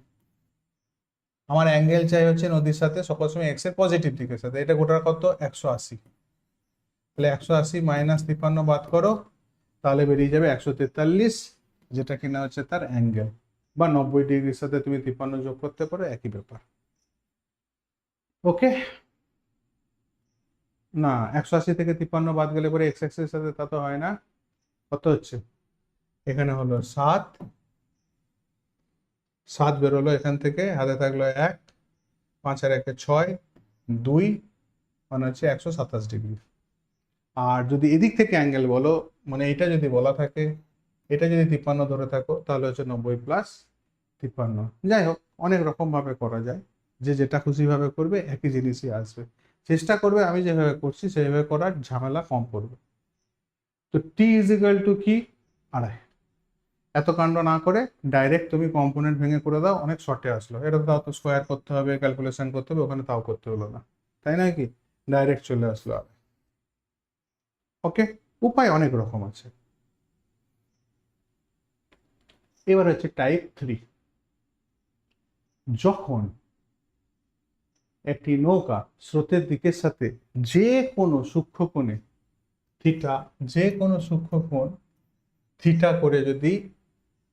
[SPEAKER 1] আমার অ্যাঙ্গেল চাই হচ্ছে নদীর সাথে সকল সময় এক্স এর পজিটিভ দিকের সাথে, এটা গোটার কত? 180। তাহলে 180 মাইনাস 53 বাদ করো, তাহলে বেরিয়ে যাবে 143, যেটা কিনা হচ্ছে তার অ্যাঙ্গেল। বা 90 ডিগ্রির সাথে তুমি 53 যোগ করতে পারো, একই ব্যাপার। ওকে না, 180 থেকে 53 বাদ গেলে পরে এক্স এক্সের সাথে তা তো হয় না। কত হচ্ছে? এখানে হলো 7, 7 বেরোলো এখান থেকে, হাতে থাকলো 1, 5 আর 1 6, 2 মানে হচ্ছে 127 ডিগ্রি। আর যদি এদিক থেকে অ্যাঙ্গেল বলো, মানে এটা যদি বলা থাকে, এটা যদি 53 ধরে থাকো, তাহলে হচ্ছে 90 প্লাস 53। যাই হোক, অনেক রকম ভাবে করা যায়, যে যেটা খুশি ভাবে করবে একই জিনিসই আসবে। চেষ্টা করবে আমি যেভাবে করছি সেইভাবে করার, ঝামেলা কম করবে। তো টি ইজ ইকুয়াল টু কি? 2.5। এত কাণ্ড না করে ডাইরেক্ট তুমি কম্পোনেন্ট ভেঙে করে দাও, অনেক শর্টে আসলো। এটা তাও তো স্কোয়ার করতে হবে, ক্যালকুলেশন করতে হবে, ওখানে তাও করতে হলো না, তাই না? কি ডাইরেক্ট চলে আসলো। ওকে, উপায় অনেক রকম আছে। এবার হচ্ছে টাইপ 3। যখন একটি নৌকা স্রোতের দিকের সাথে যে কোনো সূক্ষ্ম কোণে থিটা, যে কোনো সূক্ষ্ম কোণ থিটা করে যদি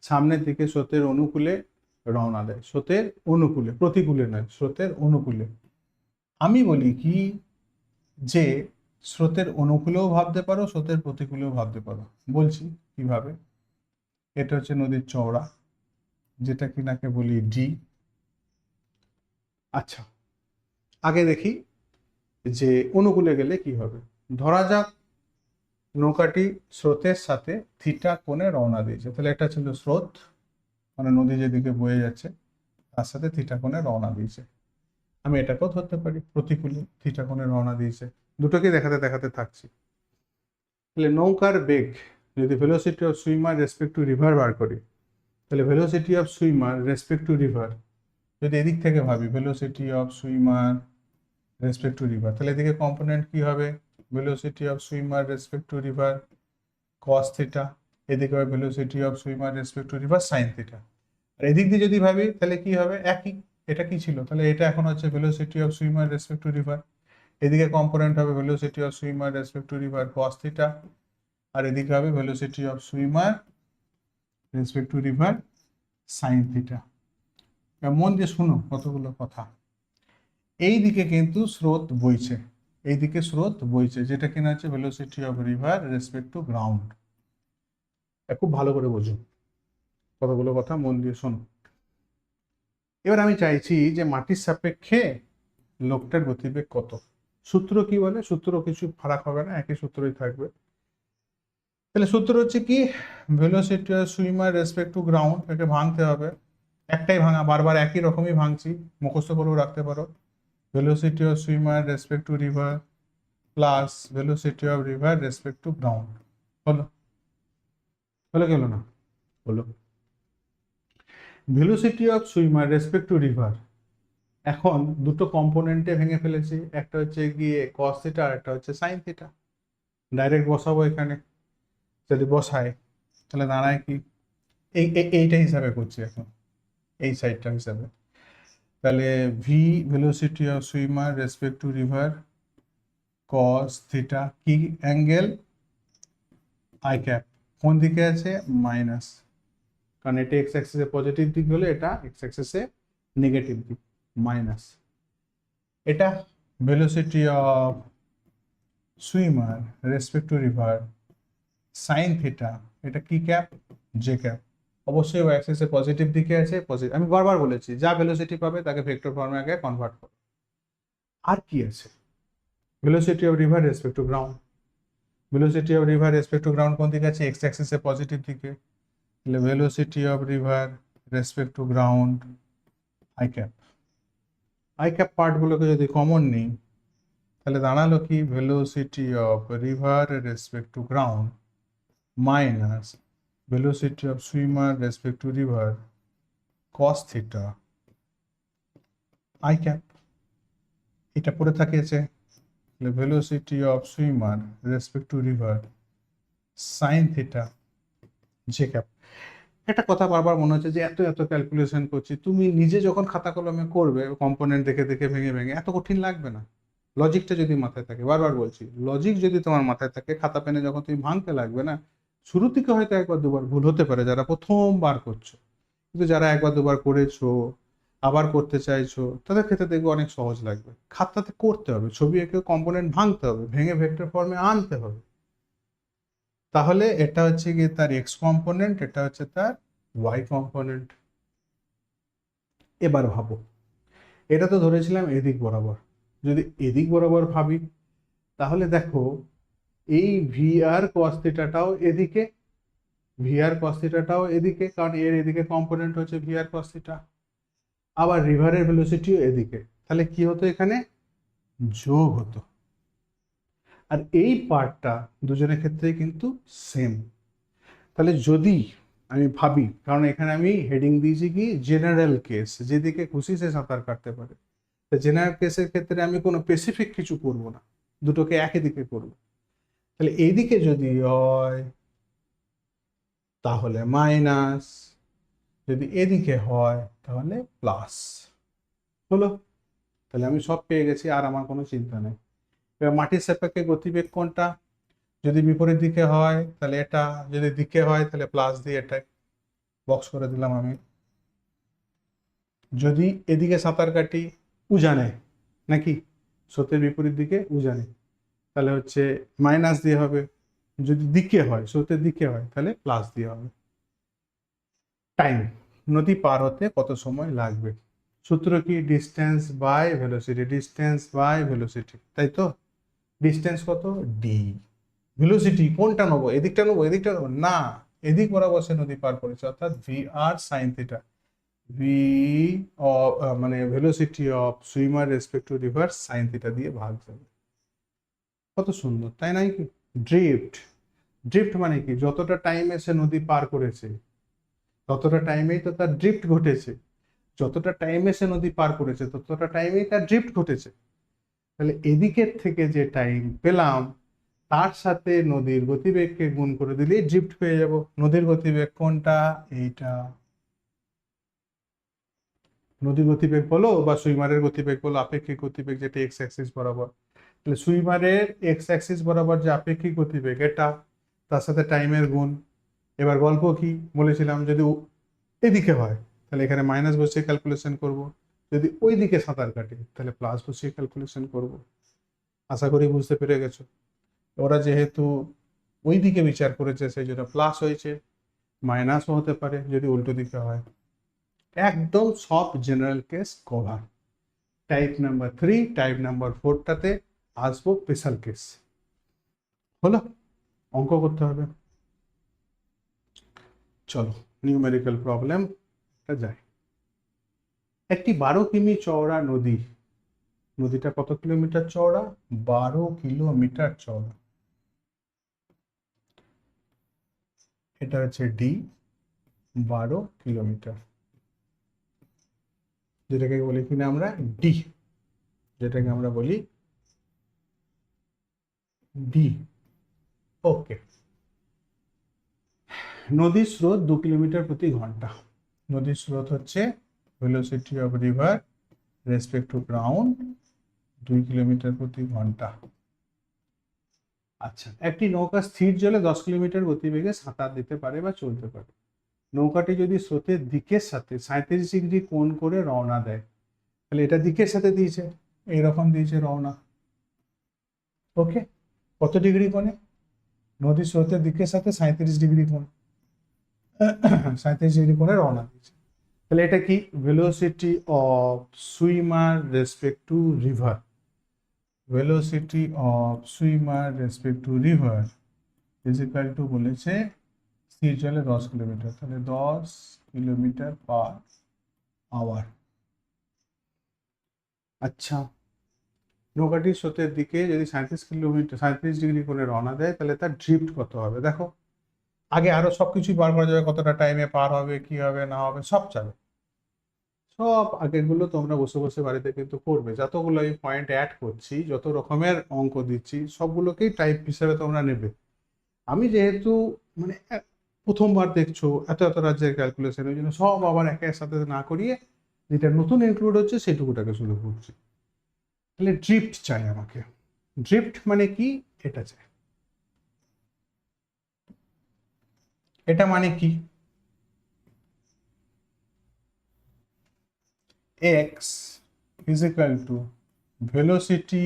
[SPEAKER 1] সামনের দিকে স্রোতের অনুকূলে রওনা দেয়, স্রোতের অনুকূলে, প্রতিকূলে নয়, স্রোতের অনুকূলে, আমি বলি কি যে স্রোতের অনুকূলেও ভাবতে পারো, স্রোতের প্রতিকূলেও ভাবতে পারো। বলছি কিভাবে। এটা হচ্ছে নদীর চওড়া, যেটা কিনাকে বলি ডি। আচ্ছা, আগে দেখি যে অনুকূলে গেলে কি হবে। ধরা যাক নৌকাটি স্রোতের সাথে থিটা কোণে রওনা দিয়েছে, তাহলে এটা ছিল স্রোত, মানে নদী যেদিকে বয়ে যাচ্ছে তার সাথে থিটা কোণে রওনা দিয়েছে। আমি এটাকেও ধরতে পারি প্রতিকূলে থিটা কোণে রওনা দিয়েছে, দুটোকে দেখাতে দেখাতে থাকছি। তাহলে নৌকার বেগ, যদি velocity of swimmer respect to river বার করি, তাহলে velocity of swimmer respect to river, যদি এদিক থেকে ভাবি velocity of swimmer respect to river, তাহলে এদিকে কম্পোনেন্ট কি হবে? Velocity of swimmer respect to river cos theta, এদিকে হবে velocity of swimmer respect to river sine theta. আর এদিক দিয়ে যদি ভাবি তাহলে কি হবে? একই। এটা কি ছিল? তাহলে এটা এখন হচ্ছে velocity of swimmer respect to river, এদিকে কম্পোনেন্ট হবে velocity of swimmer respect to river cos theta, আর এদিকে হবে velocity of swimmer respect to river sine theta. এবার মন দিয়ে শুনো কতগুলো কথা। এই দিকে কিন্তু স্রোত বইছে, এই দিকে স্রোত বইছে, যেটা কিনা হচ্ছে velocity of river respect to ground. খুব ভালো করে বোঝো, কতগুলো কথা মন দিয়ে শোনো। এবার আমি চাইছি যে মাটির সাপেক্ষে লোকটার গতিবেগ কত। সূত্র কি বলে? সূত্র কিছু ফারাক হবে না, একই সূত্রই থাকবে। তাহলে সূত্র হচ্ছে কি, velocity of swimmer respect to ground, একে ভাঙতে হবে। একটাই ভাঙা, বারবার একই রকমই ভাঙছি, মুখস্থ করেও রাখতে পারো। Velocity of swimmer respect to river plus velocity of river respect to ground. হলো? হলো কি হলো না? হলো। Velocity of swimmer respect to river এখন দুটো কম্পোনেন্টে ভেঙে ফেলেছি, একটা হচ্ছে গিয়ে কস থিটা আর একটা হচ্ছে সাইন থিটা। ডাইরেক্ট বসাবো এখানে, যদি বসাই তাহলে দাঁড়ায় কি, এইটা হিসাবে করছি এখন, এই সাইডটা হিসাবে। তাহলে V velocity of swimmer respect to river cos theta, কি অ্যাঙ্গেল? I cap. কোন দিকে আছে? মাইনাস, কারণ এটা এক্স অ্যাক্সিসে পজিটিভ দিক হলে এটা এক্স অ্যাক্সিসে নেগেটিভ দিক, মাইনাস। এটা velocity of swimmer respect to river sine theta, এটা কি ক্যাপ? J cap. অবশ্যই ওয়াই অ্যাক্সিসে পজিটিভ দিকে আছে, পজিটিভ। আমি বারবার বলেছি যা ভেলোসিটি পাবে তাকে ভেক্টর ফর্মে আগে কনভার্ট করো। আর কি আছে? Velocity of river respect to ground. Velocity of river respect to ground কোন দিকে আছে? এক্স অ্যাক্সিসে পজিটিভ দিকে। তাহলে velocity of river respect to ground I cap. I cap পার্টগুলোকে যদি কমন নিই তাহলে দাঁড়ালো কি, velocity of river respect to ground minus velocity of swimmer respect to river cos theta I cap. এটা পড়ে থাকিয়েছে velocity of swimmer respect to river sine theta J cap. একটা কথা বারবার মনে হচ্ছে যে এত এত ক্যালকুলেশন করছি, তুমি নিজে যখন খাতা কলমে করবে কম্পোনেন্ট দেখে দেখে ভেঙে ভেঙে, এত কঠিন লাগবে না। লজিকটা যদি মাথায় থাকে, বারবার বলছি, লজিক যদি তোমার মাথায় থাকে, খাতা পেনে যখন তুমি ভাঙতে লাগবে না, শুরু থেকে হয়তো একবার দুবার ভুল হতে পারে যারা প্রথমবার করছো, কিন্তু যারা একবার দুবার করেছো আবার করতে চাইছো তাদের ক্ষেত্রে দেখবে অনেক সহজ লাগবে। খাতাতে করতে হবে, ছবি এঁকে কম্পোনেন্ট ভাঙতে হবে, ভেঙে ভেক্টর ফর্মে আনতে হবে। তাহলে এটা হচ্ছে গিয়ে তার এক্স কম্পোনেন্ট, এটা হচ্ছে তার ওয়াই কম্পোনেন্ট। এবার ভাবো, এটা তো ধরেছিলাম এদিক বরাবর, যদি এদিক বরাবর ভাবি তাহলে দেখো এই ভিআর কস থিটাটাও এদিকে, ভিআর কস থিটাটাও এদিকে, কারণ এর এদিকে কম্পোনেন্ট হচ্ছে ভিআর কস থিটা। আবার রিভারের ভেলোসিটিও এদিকে, তাহলে কি হতো? এখানে যোগ হতো। আর এই পার্টটা দুজনের ক্ষেত্রেই কিন্তু সেম। তাহলে যদি আমি ভাবি, কারণ এখানে আমি হেডিং দিয়েছি কি জেনারেল কেস, যেদিকে খুশি সে সাঁতার কাটতে পারে, তো জেনারেল কেসের ক্ষেত্রে আমি কোনো স্পেসিফিক কিছু করব না, দুটোকে একই দিকে করব। তাহলে এইদিকে যদি হয় তাহলে মাইনাস, যদি এদিকে হয় তাহলে প্লাস। হলো? তাহলে আমি সব পেয়ে গেছি, আর আমার কোনো চিন্তা নেই। এবার মাটির সাপেক্ষে গতিবেগ কোনটা? যদি বিপরীত দিকে হয় তাহলে এটা, যদি দিকে হয় তাহলে প্লাস দিয়ে এটা বক্স করে দিলাম আমি। যদি এদিকে সাঁতার কাটি উজানে, নাকি স্রোতের বিপরীত দিকে উজানে, তাহলে হচ্ছে মাইনাস দিয়ে হবে। যদি দিকে হয়, স্রোতের দিকে হয়, তাহলে প্লাস দিয়ে হবে। টাইম, নদী পার হতে কত সময় লাগবে? সূত্র কি? Distance by velocity, distance by velocity, তাই তো? ডিস্টেন্স কত? ডি। ভেলোসিটি কোনটা নেবো? এদিকটা নেবো, এদিকটা নেবো না, এদিক বরাবর সে নদী পার করেছে, অর্থাৎ ভি আর সাইন থিটা। ভি মানে velocity of swimmer respect to river sine theta দিয়ে ভাগ যাবে। কত সুন্দর, তাই নাই কি? ড্রিফট, ড্রিফট মানে কি? যতটা টাইমে সে নদী পার করেছে ততটা টাইমেই তো তার ড্রিফট ঘটেছে, যতটা টাইমে সে নদী পার করেছে ততটা টাইমেই তার ড্রিফট ঘটেছে। তাহলে এদিকের থেকে যে টাইম পেলাম তার সাথে নদীর গতিবেগকে গুণ করে দিলেই ড্রিফট পেয়ে যাব। নদীর গতিবেগ কোনটা? এইটা। নদীর গতিবেগ বলো বা সুইমারের গতিবেগ বলো, আপেক্ষিক গতিবেগ যেটা এক্স অ্যাক্সিস বরাবর, তাহলে সুইমারের এক্স অ্যাক্সিস বরাবর যে আপেক্ষিক গতিবেগ এটা, তার সাথে টাইমের গুণ। এবার গল্প কি বলেছিলাম, যদি এদিকে হয় তাহলে এখানে মাইনাস বসিয়ে ক্যালকুলেশন করব, যদি ওই দিকে সাঁতার কাটে তাহলে প্লাস বসিয়ে ক্যালকুলেশন করব। আশা করি বুঝতে পেরে গেছো। ওরা যেহেতু ওই দিকে বিচার করেছে সেই জন্য প্লাস হয়েছে, মাইনাসও হতে পারে যদি উল্টো দিকে হয়। একদম সব general case cover. Type number 3, type number 4টাতে আসবো স্পেশাল কেস। হলো, অঙ্ক করতে হবে। চলো নিউমেরিক্যাল প্রবলেম যায়। একটি 12 কিমি চওড়া নদী, নদীটা কত কিলোমিটার চওড়া? 12 কিলোমিটার চওড়া। এটা হচ্ছে ডি, 12 কিলোমিটার, যেটাকে বলি কিনা আমরা ডি, যেটাকে আমরা বলি ডি। ওকে, নদীর স্রোত 2 কিলোমিটার প্রতি ঘন্টা। নদীর স্রোত হচ্ছে velocity of river respect to ground 2 kilometre প্রতি ঘন্টা। আচ্ছা, একটি নৌকা স্থির জলে 10 কিলোমিটার গতিবেগে সাঁতার দিতে পারে বা চলতে পারে। নৌকাটি যদি স্রোতের দিকের সাথে 37 ডিগ্রি কোণ করে রওনা দেয়, তাহলে এটা দিকের সাথে দিয়েছে, এইরকম দিয়েছে রওনা। ওকে, কত ডিগ্রি কোণে? নদীর স্রোতের দিকের সাথে 37 ডিগ্রি কোণ, 37 ডিগ্রি কোণে রওনা দিয়েছে। তাহলে এটা কি? Velocity of swimmer respect to river, velocity of swimmer respect to river is equal two বলেছে স্থির জলে 10 কিলোমিটার, তাহলে 10 কিলোমিটার/আওয়ার। আচ্ছা, নৌকাটির স্রোতের দিকে যদি 37 ডিগ্রি করে রওনা দেয়, তাহলে তার ড্রিফট কত হবে? দেখো, আগে আরো সবকিছুই বার করা যাবে, কতটা টাইমে পার হবে, কি হবে না হবে সব যাবে। সব আগেরগুলো তোমরা বসে বসে বাড়িতে কিন্তু করবে। যতগুলো আমি পয়েন্ট অ্যাড করছি, যত রকমের অঙ্ক দিচ্ছি, সবগুলোকেই টাইপ হিসেবে তোমরা নেবে। আমি যেহেতু মানে প্রথমবার দেখছো এত এত রাজ্যের ক্যালকুলেশন, ওই জন্য সব আবার একের সাথে না করিয়ে যেটা নতুন ইনক্লুড হচ্ছে সেটুকুটাকে শুরু করছি। তাহলে ড্রিফট চাই আমাকে। ড্রিফট মানে কি? এটা চাই। এটা মানে কি? X is equal to velocity,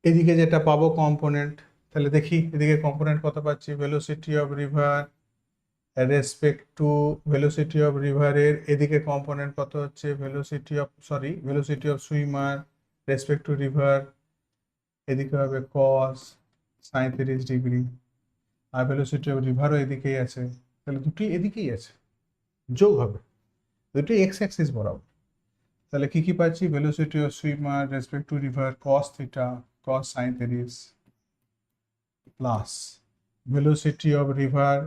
[SPEAKER 1] এদিকে যেটা পাবো কম্পোনেন্ট, তাহলে দেখি এদিকে কম্পোনেন্ট কত পাচ্ছি। Velocity of river respect to, velocity of রিভারের এদিকে কম্পোনেন্ট কত হচ্ছে? Velocity of swimmer respect to river, এদিকে হবে কস 37 ডিগ্রি, আর ভেলোসিটি অফ রিভারও এদিকেই আছে, তাহলে দুটি এদিকেই আছে, যোগ হবে, দুটি এক্স অ্যাক্সিস বরাবর। তাহলে কি কি পাচ্ছি? Velocity of swimmer respect to river cos theta cos 37 plus velocity of river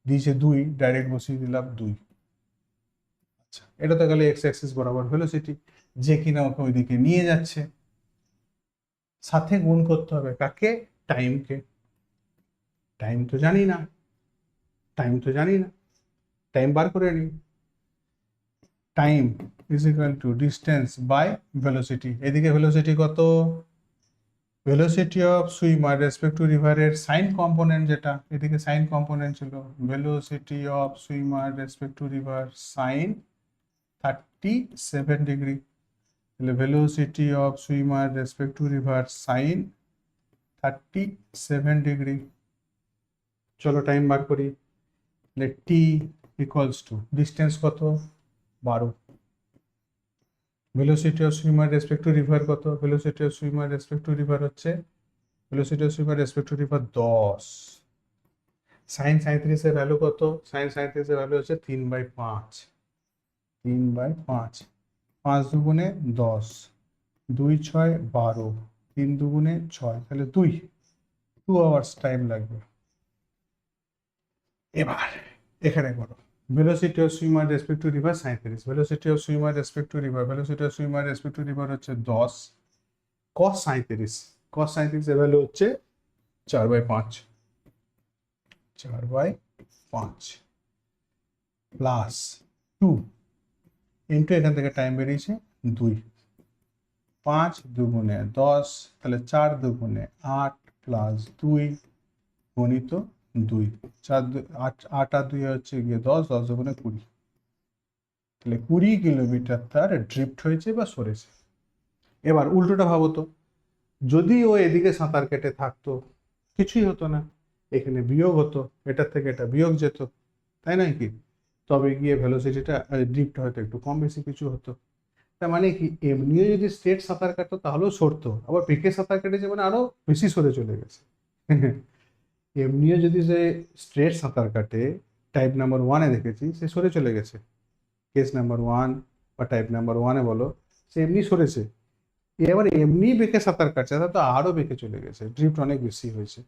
[SPEAKER 1] দিয়েছে 2, ডাইরেক্ট বসিয়ে দিলাম 2। আচ্ছা, এটা তো গেলে এক্স অ্যাক্সিস বরাবর ভেলোসিটি, যে কিনা ওকে ওইদিকে নিয়ে যাচ্ছে। সাথে গুণ করতে হবে কাকে? টাইমকে। টাইম তো জানি না, টাইম বার করে নিই। Time is equal to distance by velocity. এদিকে ভেলোসিটি কত? Velocity of swimmer respect to রিভারের সাইন কম্পোনেন্ট, যেটা এদিকে সাইন কম্পোনেন্ট ছিল, velocity of swimmer respect to river sine 37 degree. তাহলে velocity of swimmer respect to river sine 37 degree. চলো টাইম বার করি। তাহলে টি ইকুয়ালস টু ডিস্টেন্স কত? 12। Velocity of swimmer respect to river কত? Velocity of swimmer respect to river হচ্ছে, velocity of swimmer respect to river 10। Sine 37 এর ভ্যালু কত? সাইন 37 এর ভ্যালু হচ্ছে 3/5, 3/5, 5 দুগুণে 10, 2 6 12, 3 দুগুণে 6, তাহলে 2 আওয়ার্স টাইম লাগবে। এবার এখানে করো velocity of swimmer respect to river 37, velocity of swimmer respect to river, velocity of swimmer respect to river হচ্ছে 10 cos 37, cos 37 এর ভ্যালু হচ্ছে 4/5, 4/5 প্লাস 2 ইন্টু এখান থেকে টাইম বেরিয়েছে 2, 5 দুগুণে 10, তাহলে 4 দুগুণে 8 প্লাস 2 গণিত 2, 4 8 8 আর 2 হচ্ছে গিয়ে 10, 10 দুগুণে 20। তাহলে 20 কিলোমিটার তার ড্রিফট হয়েছে বা সরেছে। এবার উল্টোটা ভাবো তো, যদি ও এদিকে সাঁতার কেটে থাকতো কিছুই হতো না, এখানে বিয়োগ হতো, এটার থেকে এটা বিয়োগ যেত, তাই নয় কি? তবে গিয়ে ভেলোসিটিটা ড্রিফট হয়তো একটু কম বেশি কিছু হতো। তার মানে কি, এমনিও যদি স্ট্রেট সাঁতার কাটতো তাহলেও সরতো, আবার বেঁকে সাঁতার কেটেছে মানে আরো বেশি সরে চলে গেছে। এমনিও যদি সে স্ট্রেট সাঁতার কাটে, টাইপ নাম্বার 1-এ দেখেছি সে সরে চলে গেছে, কেস নাম্বার 1 বা টাইপ নাম্বার 1-এ বলো, সে এমনি সরেছে। এবার এমনি বেঁকে সাঁতার কাটছে, তা তো আরো বেঁকে চলে গেছে, ড্রিফট অনেক বেশি হয়েছে।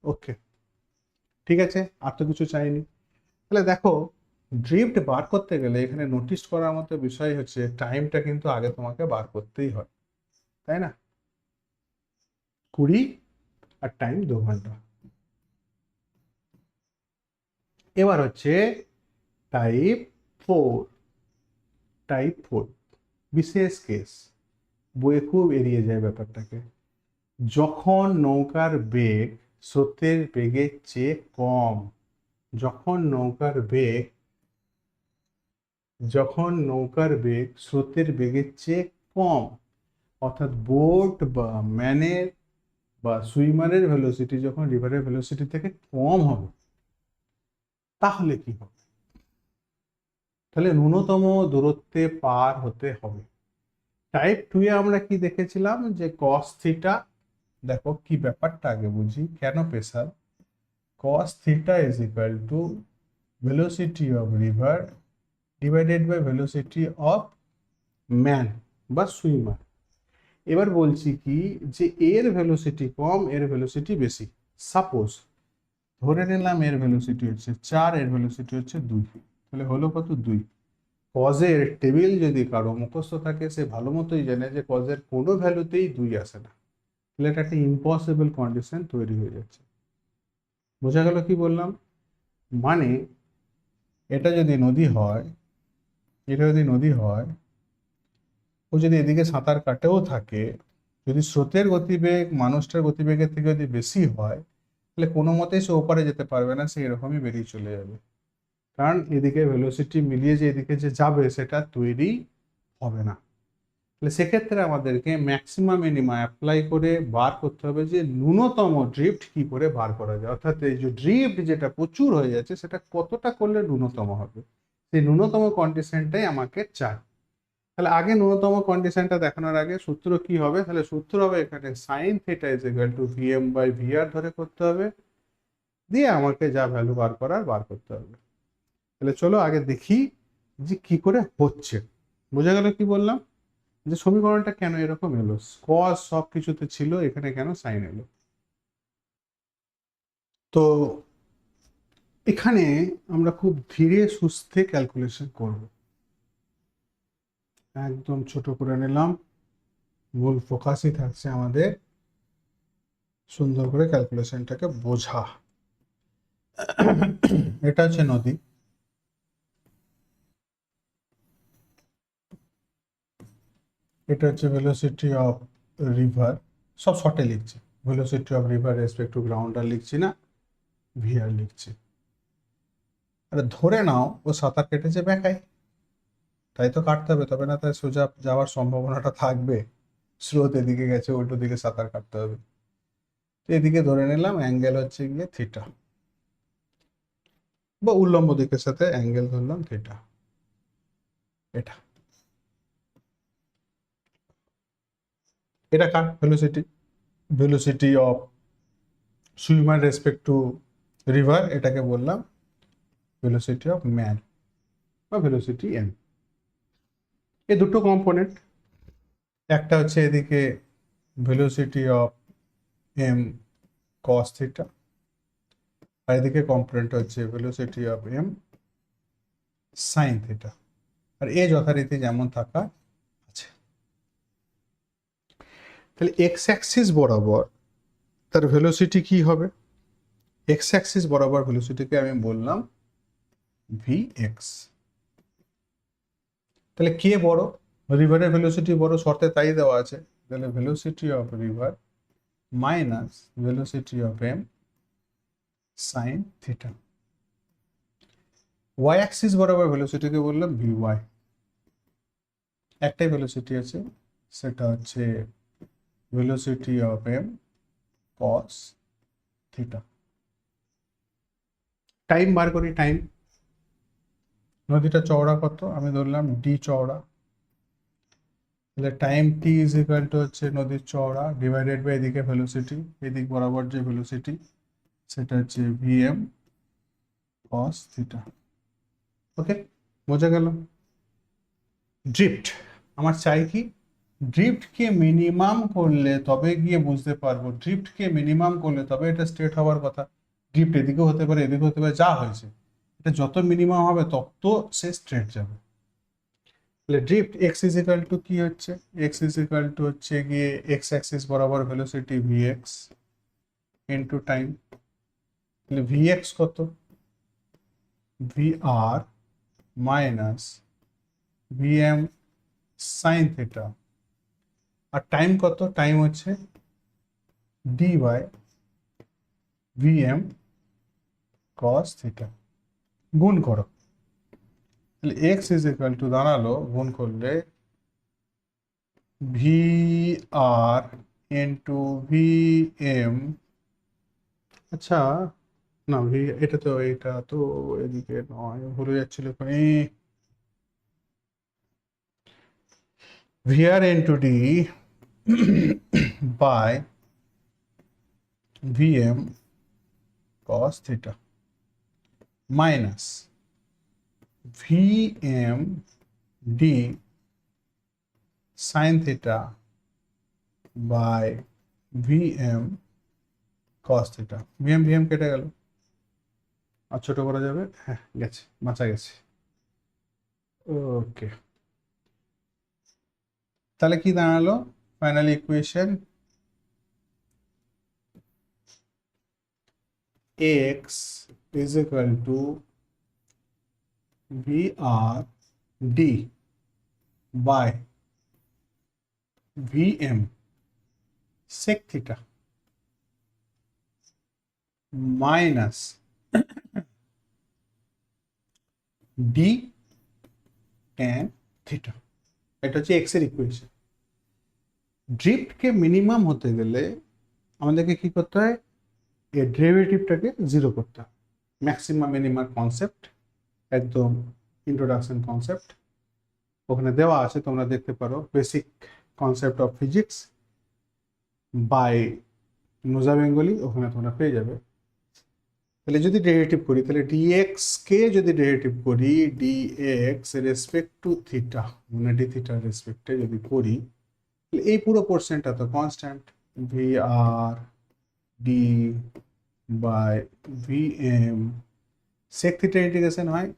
[SPEAKER 1] ওকে, ঠিক আছে, আর তো কিছু চাইনি। তাহলে দেখো, ড্রিফট বার করতে গেলে এখানে নোটিস করার মতো বিষয় হচ্ছে টাইমটা কিন্তু আগে তোমাকে বার করতেই হয়, তাই না? 20 আর টাইম 2 ঘন্টা। এবার হচ্ছে টাইপ 4। টাইপ 4 বিশেষ কেস, বইয়ে খুব এড়িয়ে যায় ব্যাপারটাকে। যখন নৌকার বেগ স্রোতের বেগের চেয়ে কম, যখন নৌকার বেগ যখন নৌকার বেগ স্রোতের বেগের চেয়ে কম, অর্থাৎ বোট বা ম্যানের বা সুইমারের ভেলোসিটি যখন রিভারের ভেলোসিটি থেকে কম হবে, তাহলে কি হবে? তাহলে ন্যূনতম দূরত্বে পার হতে হবে। টাইপ 2 এ আমরা কি দেখেছিলাম, যে কস থিটা, দেখো কি ব্যাপারটা আগে বুঝি, কেন pressure. Cos theta is equal to velocity of river divided by velocity of man বা সুইমার। এবার বলছি কি, যে এর ভেলোসিটি কম, এর ভেলোসিটি বেশি। সাপোজ ধরে নিলাম এর ভেলোসিটি হচ্ছে 4, এর ভেলোসিটি হচ্ছে 2, তাহলে হলো কত? 2। কজের টেবিল যদি কারো মুখস্থ থাকে, সে ভালো মতোই জানে যে কজের কোনো ভ্যালুতেই 2 আসে না। তাহলে এটা একটা ইম্পসিবল কন্ডিশন তৈরি হয়ে যাচ্ছে। বোঝা গেল কি বললাম? মানে এটা যদি নদী হয়, এটা যদি নদী হয়, ও যদি এদিকে সাঁতার কাটেও থাকে, যদি স্রোতের গতিবেগ মানুষটার গতিবেগের থেকে যদি বেশি হয়, তাহলে কোনো মতেই সে ওপারে যেতে পারবে না, সে এরকমই বেরিয়ে চলে যাবে। কারণ এদিকে ভেলোসিটি মিলিয়ে যে এদিকে যে যাবে সেটা তৈরি হবে না। তাহলে সেক্ষেত্রে আমাদেরকে ম্যাক্সিমাম মিনিমা অ্যাপ্লাই করে বার করতে হবে যে ন্যূনতম ড্রিফট কি করে বার করা যায়, অর্থাৎ এই যে ড্রিফট যেটা প্রচুর হয়ে যাচ্ছে সেটা কতটা করলে ন্যূনতম হবে, সেই ন্যূনতম কন্ডিশনটাই আমাকে চাই। তাহলে আগে ন্যূনতম কন্ডিশনটা দেখানোর আগে সূত্র কি হবে, তাহলে সূত্র হবে এখানে sine theta is equal to VM by VR ধরে করতে হবে, দিয়ে আমাকে যা ভ্যালু বার করার বার করতে হবে। তাহলে চলো আগে দেখি যে কি করে হচ্ছে। বোঝা গেল কি বললাম, যে সমীকরণটা কেন এরকম এলো, কস সব কিছুতে ছিল, এখানে কেন সাইন এলো। তো এখানে আমরা খুব ধীরে সুস্থে ক্যালকুলেশন করব, একদম ছোট করে নিলাম, মূল ফোকাসই থাকছে আমাদের সুন্দর করে ক্যালকুলেশনটাকে বোঝা। এটা হচ্ছে নদী, এটা হচ্ছে ভেলোসিটি অফ রিভার, সব শর্টে লিখছি, velocity of river respect two grounder লিখছি না, ভিআর লিখছি। আরে ধরে নাও ও সাঁতার কেটেছে বেকায়, তাই তো কাটতে হবে, তবে না তাই সোজা যাওয়ার সম্ভাবনাটা থাকবে। স্রোত এদিকে গেছে, উল্টো দিকে সাঁতার কাটতে হবে। তো এদিকে ধরে নিলাম অ্যাঙ্গেল হচ্ছে গিয়ে থিটা, বা উল্লম্ব দিকের সাথে অ্যাঙ্গেল ধরলাম থিটা। এটা এটা কার velocity, velocity of swimmer respect to river, এটাকে বললাম ভেলোসিটি অফ ম্যান বা ভেলোসিটি এম। এ দুটো কম্পোনেন্ট, একটা হচ্ছে এদিকে velocity of M cos theta, আর এদিকে কম্পোনেন্ট হচ্ছে velocity of M sine theta. আর এ যথারীতি যেমন থাকা আছে। তাহলে এক্স অ্যাক্সিস বরাবর তার ভেলোসিটি কি হবে, এক্স অ্যাক্সিস বরাবর ভেলোসিটিকে আমি বললাম ভি এক্স। তাহলে কে বড়, রিভারের ভেলোসিটি বড়, শর্তে তাই দেওয়া আছে। তাহলে velocity of river minus velocity of M sine theta. Y axis বরাবর ভেলোসিটিকে বললাম ভি ওয়াই। একটাই ভেলোসিটি আছে, সেটা হচ্ছে velocity of M cos theta. Time বার করি, টাইম। নদীটা চওড়া কত, আমি ধরলাম ডি চওড়া, তাহলে time T is equal two হচ্ছে নদীর চওড়া ডিভাইডেড বাই এদিকে ভেলোসিটি, এদিক বরাবর যে ভেলোসিটি সেটা হচ্ছে ভি এম কস থিটা। ওকে, বোঝা গেল। ড্রিফট আমার চাই কি, ড্রিফটকে মিনিমাম করলে তবে গিয়ে বুঝতে পারবো, ড্রিফটকে মিনিমাম করলে তবে এটা স্ট্রেট হওয়ার কথা। ড্রিফট এদিকেও হতে পারে এদিকে হতে পারে, যা হয়েছে এটা যত মিনিমাম হবে তত সে স্ট্রেট যাবে। তাহলে drift X is equal to কি হচ্ছে, এক্স ইজ ইকাল টু হচ্ছে গিয়ে এক্স অ্যাক্সিস বরাবর velocity V X into time. তাহলে ভি এক্স কত, V R minus V M sine theta, আর টাইম কত, টাইম হচ্ছে D by V M cos theta. গুণ করো, তাহলে এক্স ইজ ইকাল টু দাঁড়ালো গুণ করলে V R into V M, আচ্ছা না ভি, এটা তো এদিকে নয়, ভুলে যাচ্ছিল এখানে, V R into D by V M cos theta minus V M D sine theta by V M cos theta. V M কেটে গেল, আর ছোট করা যাবে, হ্যাঁ গেছে, বাঁচা গেছে। ওকে, তাহলে কি দাঁড়ালো final equation, X is equal to V R D by V M sec theta minus D tan theta. এটা হচ্ছে এক্স এর ইকুয়েশন। ড্রিফটকে মিনিমাম হতে গেলে আমাদেরকে কি করতে হয়, এর ডেরিভেটিভটাকে জিরো করতে হয়। ম্যাক্সিমাম মিনিমাম কনসেপ্ট, একদম ইন্ট্রোডাকশন কনসেপ্ট ওখানে দেওয়া আছে, তোমরা দেখতে পারো, basic concept of physics by নোজা বেঙ্গলি, ওখানে তোমরা পেয়ে যাবে। তাহলে যদি ডেরিভেটিভ করি, তাহলে ডিএক্স কে যদি ডেরিভেটিভ করি, ডিএক্স রেসপেক্ট টু থিটা মানে ডি থিটার রেসপেক্টে যদি করি, তাহলে এই পুরো পোর্শনটা তো constant, v R D by V M sec theta integration হয়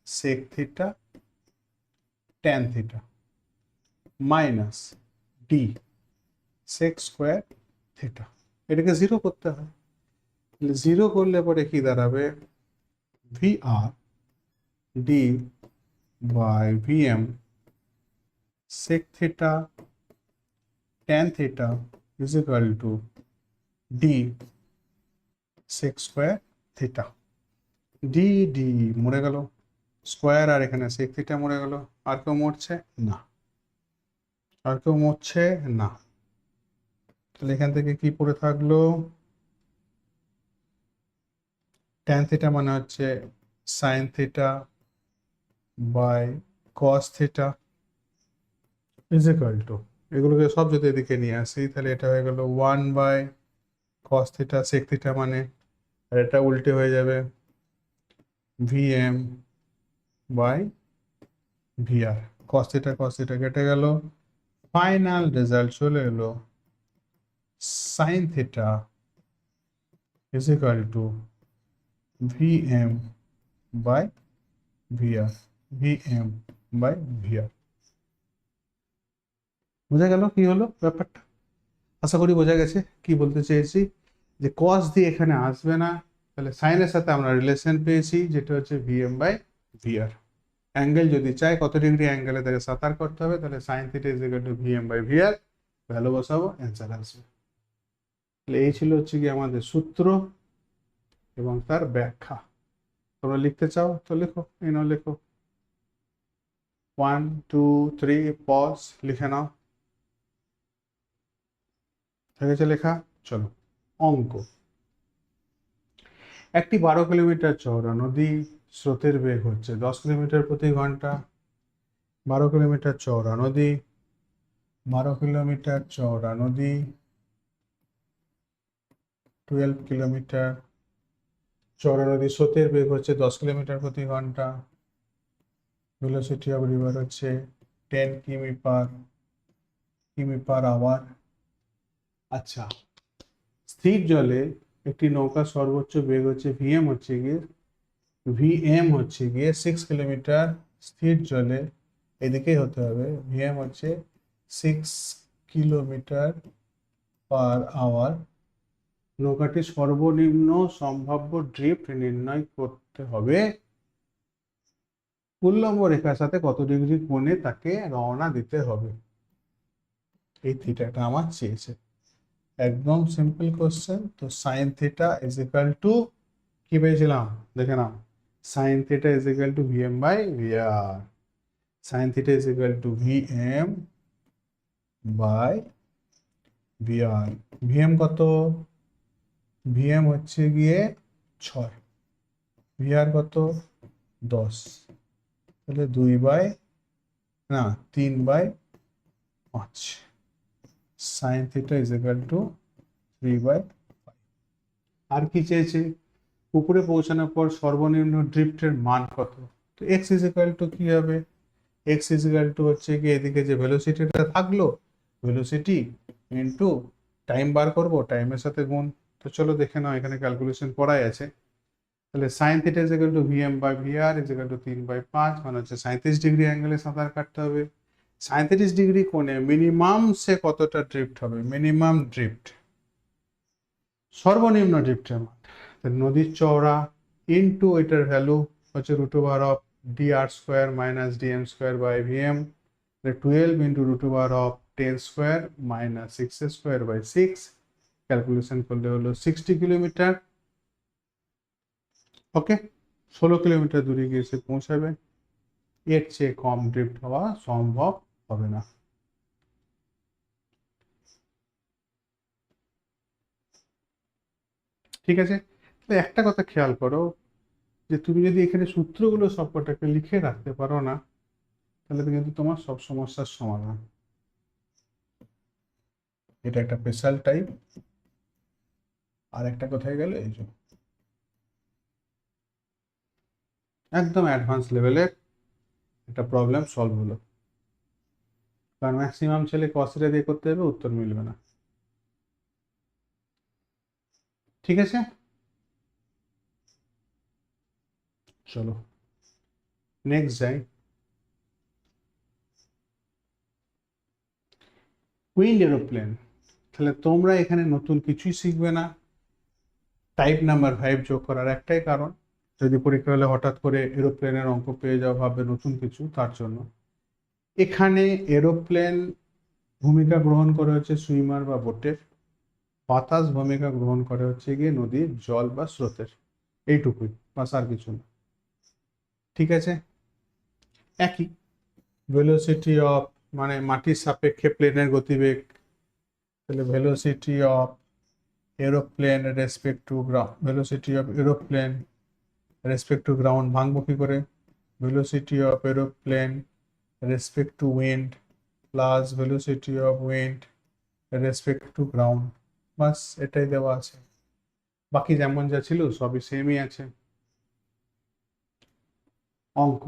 [SPEAKER 1] sec theta tan theta minus d sec square theta. এটাকে জিরো করতে হয়, তাহলে জিরো করলে পরে কি দাঁড়াবে, v R D by V m sec theta tan theta is equal to d sec square theta। D D মরে গেল, স্কোয়ার আর এখানে sec theta মরে গেল, আর কেউ মরছে না, আর কেউ মরছে না। তাহলে এখান থেকে কি পড়ে থাকলো, tan theta মানে হচ্ছে sin theta by cos theta is equal to, এগুলোকে সব যদি এদিকে নিয়ে আসি তাহলে এটা হয়ে গেল 1 by cos theta sec theta মানে, আর এটা উল্টে হয়ে যাবে V M by V R. cos theta কেটে গেল, ফাইনাল রেজাল্ট চলে এলো sin theta is equal to v M by V R, v M by V r. বোঝা গেল কি হলো ব্যাপারটা, আশা করি বোঝা গেছে কি বলতে চেয়েছি, যে cos দিয়ে এখানে আসবে না, তাহলে সাইনের সাথে আমরা রিলেশন পেয়েছি যেটা হচ্ছে V M by V R. Angle যদি চাই কত ডিগ্রি অ্যাঙ্গেলে তাকে সাতার করতে হবে, তাহলে sine theta is equal to V M by V R, value বসাবো, অ্যান্সার আসবে। তাহলে এই ছিল হচ্ছে কি আমাদের সূত্র, এবং তার ব্যাখ্যা। তোমরা লিখতে চাও তো লেখো, এই নাও লেখো। 1 2 3 পজ, লিখে নাও। হয়ে গেছে লেখা? চলো অঙ্ক। একটি 12 কিলোমিটার চওড়া নদী, স্রোতের বেগ হচ্ছে 10 কিলোমিটার প্রতি ঘন্টা। 12 কিলোমিটার চওড়া নদী, 12 কিলোমিটার চওড়া নদী, 12 কিলোমিটার চওড়া নদী, স্রোতের বেগ হচ্ছে 10 কিলোমিটার প্রতি ঘন্টা। ভেলোসিটি অফ রিভার হচ্ছে 10 কিমি পার আওয়ার। আচ্ছা, স্থির জলে একটি নৌকা সর্বোচ্চ বেগ হচ্ছে ভিএম হচ্ছে গিয়ে 6 কিলোমিটার। স্থির জলে, এদিকেই হতে হবে, ভিএম হচ্ছে 6 কিলোমিটার পার আওয়ার। নৌকাটি সর্বনিম্ন সম্ভাব্য ড্রিফট নির্ণয় করতে হবে। উল্লম্ব রেখার সাথে কত ডিগ্রি কোণে তাকে রওনা দিতে হবে। এই থিটাটা আমার চেয়েছে। একদম সিম্পল কোশ্চেন। তো sine theta is equal to কি পেয়েছিলাম দেখে নাও, sine theta is equal to VM by v r. Sine theta is equal to VM by v r. V m কত? ভিএম হচ্ছে গিয়ে 6, ভিআর কত? 10। তাহলে 3/5। Sine theta is equal to 3/5। আর কি চেয়েছে? উপরে পৌঁছানোর পর সর্বনিম্ন ড্রিফটের মান কত? তো এক্স ইজ ইকুয়াল টু কি হবে? এক্স ইজ ইকুয়াল টু হচ্ছে কি, এদিকে যে ভেলোসিটিটা থাকলো, ভেলোসিটি ইন্টু টাইম বার করব, টাইমের সাথে গুণ। তো চলো দেখে নাও, এখানে ক্যালকুলেশন করাই আছে। তাহলে sine theta is equal to VM by VR is equal to 3/5, মানে হচ্ছে 37 ডিগ্রি অ্যাঙ্গেলে সাঁতার কাটতে হবে। 37 ডিগ্রি কোণে মিনিমাম সে কতটা ড্রিফট হবে? মিনিমাম ড্রিফট, সর্বনিম্ন ড্রিফটের মান। নদীর চওড়া ইন্টু এটার ভ্যালু হচ্ছে √(dr² - dm²/vm), 12 ইন্টু √(10² - 6²/6). ক্যালকুলেশন করলে হলো 60 কিলোমিটার। ওকে, 16 কিলোমিটার দূরে গিয়ে সে পৌঁছাবে। এর চেয়ে কম ড্রিফট হওয়া সম্ভব হবে না। ঠিক আছে, তাহলে একটা কথা খেয়াল করো, যে তুমি যদি এখানে সূত্রগুলো সবকটাকে লিখে রাখতে পারো না, তাহলে কিন্তু তোমার সব সমস্যার সমাধান। এটা একটা স্পেশাল টাইপ। আর একটা কোথায় গেল? এই যে একদম অ্যাডভান্স লেভেলের একটা প্রবলেম সলভ হলো। কারণ ম্যাক্সিমাম ছেলে কসিটা দিয়ে করতে হবে, উত্তর মিলবে না। ঠিক আছে, চলো নেক্সট যাই। Wind aeroplane. তাহলে তোমরা এখানে নতুন কিছুই শিখবে না। টাইপ নাম্বার 5 যোগ করার একটাই কারণ, যদি পরীক্ষা হলে হঠাৎ করে এরোপ্লেনের অঙ্ক পেয়ে যাও, ভাববে নতুন কিছু, তার জন্য। এখানে এরোপ্লেন ভূমিকা গ্রহণ করে হচ্ছে সুইমার বা বোটের, বাতাস ভূমিকা গ্রহণ করে হচ্ছে গিয়ে নদীর জল বা স্রোতের। এইটুকুই, বাস আর কিছু না। ঠিক আছে, একই ভেলোসিটি অফ, মানে মাটির সাপেক্ষে প্লেনের গতিবেগ। তাহলে velocity of aeroplane respect to ground, velocity of aeroplane respect to ground ভাঙবো কি করে? Velocity of aeroplane respect to wind plus velocity of wind respect to ground. বাস এটাই দেওয়া আছে, বাকি যেমন যা ছিল সবই সেমই আছে। অঙ্ক।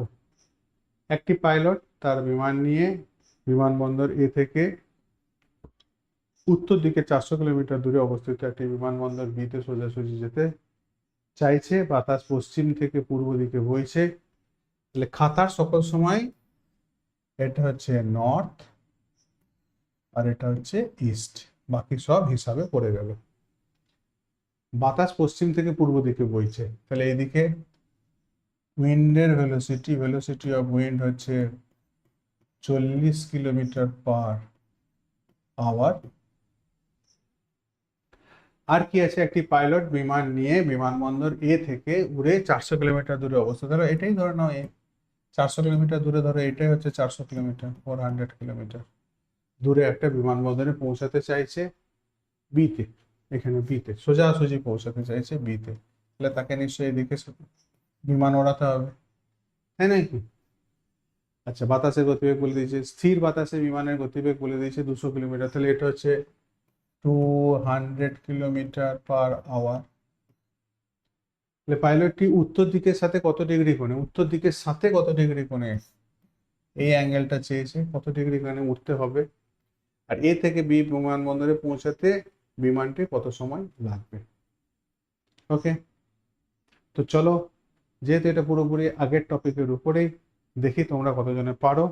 [SPEAKER 1] একটি পাইলট তার বিমান নিয়ে বিমানবন্দর এ থেকে উত্তর দিকে 400 কিলোমিটার দূরে অবস্থিত একটি বিমানবন্দর বিতে সোজাসুজি যেতে চাইছে। বাতাস পশ্চিম থেকে পূর্ব দিকে বইছে। তাহলে খাতার সকল সময় এটা হচ্ছে নর্থ আর এটা হচ্ছে ইস্ট, বাকি সব হিসাবে পড়ে গেল। বাতাস পশ্চিম থেকে পূর্ব দিকে বইছে, তাহলে এদিকে উইন্ডের ভেলোসিটি অফ উইন্ড হচ্ছে 40 কিলোমিটার পার আওয়ার। আর কি আছে, একটি পাইলট বিমান নিয়ে বিমানবন্দর এ থেকে উড়ে 400 কিলোমিটার দূরে অবস্থিত, ধরো এটাই ধরে নাও এ, 400 কিলোমিটার দূরে, ধরো এটাই হচ্ছে 400 কিলোমিটার, 400 কিলোমিটার দূরে একটা বিমানবন্দরে পৌঁছাতে চাইছে বিতে, এখানে বিতে সোজাসুজি পৌঁছাতে চাইছে বিতে, তাহলে তাকে নিশ্চয়ই এদিকে বিমান ওড়াতে হবে, তাই নাকি? আচ্ছা, বাতাসের গতিবেগ বলে দিয়েছে, স্থির বাতাসে বিমানের গতিবেগ বলে দিয়েছে 200 কিলোমিটার, তাহলে এটা হচ্ছে 200 কিলোমিটার/আওয়ার। তাহলে পাইলটটি উত্তর দিকের সাথে কত ডিগ্রি কোণে, উত্তর দিকের সাথে কত ডিগ্রি কোণে এই অ্যাঙ্গেলটা চেয়েছে, কত ডিগ্রি কোণে উঠতে হবে, আর এ থেকে বি বিমানবন্দরে পৌঁছাতে বিমানটি কত সময় লাগবে। ওকে, তো চলো, যেহেতু এটা পুরোপুরি আগের টপিকের উপরেই, দেখি তোমরা কতজনে পারো।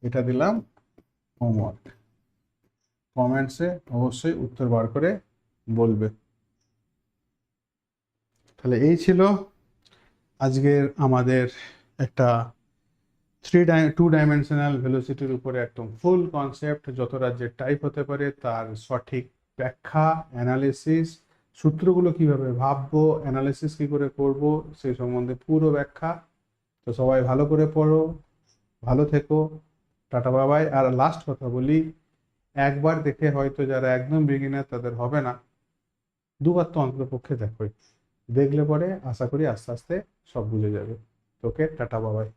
[SPEAKER 1] এটা দিলাম হোমওয়ার্ক, কমেন্টসে অবশ্যই উত্তর বার করে বলবে। তাহলে এই ছিল আজকের আমাদের একটা 2 ডাইমেনশনাল ভেলোসিটির উপরে একদম ফুল কনসেপ্ট, যত রাজ্যের টাইপ হতে পারে তার সঠিক ব্যাখ্যা, অ্যানালিসিস, সূত্রগুলো কিভাবে ভাববো, অ্যানালিসিস কি করে করব, সেই সম্বন্ধে পুরো ব্যাখ্যা। তো সবাই ভালো করে পড়ো, ভালো থেকো, টাটা বাবাই। আর লাস্ট কথা বলি, একবার দেখে হয়তো যারা একদম বিগিনার তাদের হবে না, দুবার তো অন্ততপক্ষে দেখোই, দেখলে পরে আশা করি আস্তে আস্তে সব বুঝে যাবে। ওকে, টাটা বাবাই।